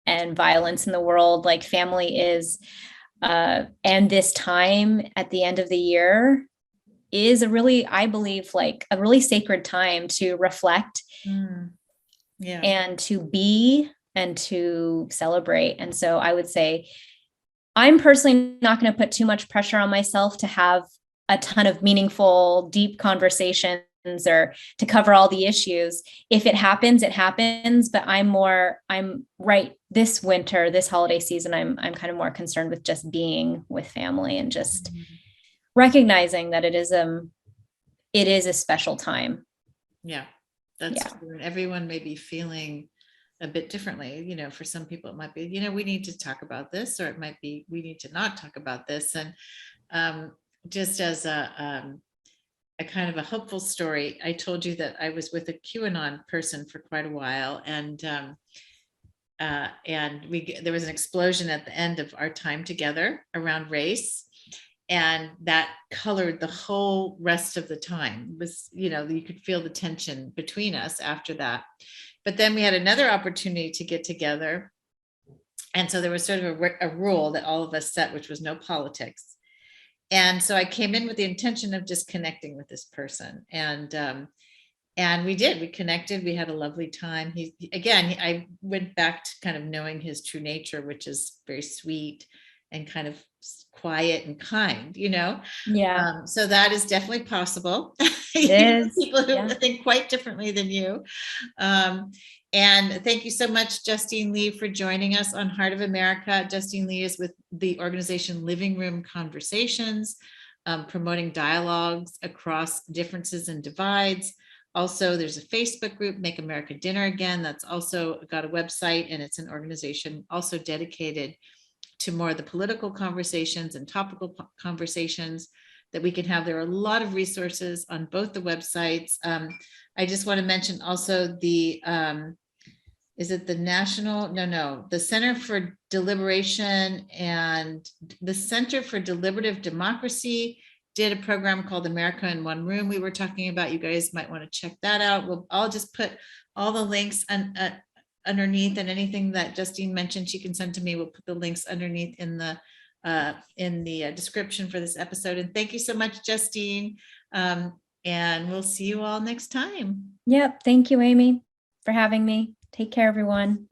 and violence in the world. Like family is, and this time at the end of the year is I believe, like a really sacred time to reflect and to be and to celebrate. And so I would say I'm personally not going to put too much pressure on myself to have a ton of meaningful, deep conversations or to cover all the issues. If it happens, it happens. But I'm right this winter, this holiday season, I'm kind of more concerned with just being with family and just recognizing that it is a special time. Yeah, that's true. Everyone may be feeling a bit differently. For some people it might be, we need to talk about this, or it might be, we need to not talk about this. And just as a kind of a hopeful story, I told you that I was with a QAnon person for quite a while, and there was an explosion at the end of our time together around race, and that colored the whole rest of the time. It was, you could feel the tension between us after that. But then we had another opportunity to get together, and so there was sort of a rule that all of us set, which was no politics. And so I came in with the intention of just connecting with this person. And we connected, we had a lovely time. I went back to kind of knowing his true nature, which is very sweet and kind of quiet and kind, Yeah. So that is definitely possible. It is. People who think quite differently than you. And thank you so much, Justine Lee, for joining us on Heart of America. Justine Lee is with the organization Living Room Conversations. promoting dialogues across differences and divides. Also, there's a Facebook group, Make America Dinner Again. That's also got a website, and it's an organization also dedicated to more of the political conversations and topical conversations that we can have. There are a lot of resources on both the websites. I just want to mention also the, is it the National, the Center for Deliberation and the Center for Deliberative Democracy did a program called America in One Room we were talking about. You guys might want to check that out. I'll just put all the links underneath, and anything that Justine mentioned she can send to me. We'll put the links underneath in the description for this episode. And thank you so much, Justine. And we'll see you all next time. Yep. Thank you, Amy, for having me. Take care, everyone.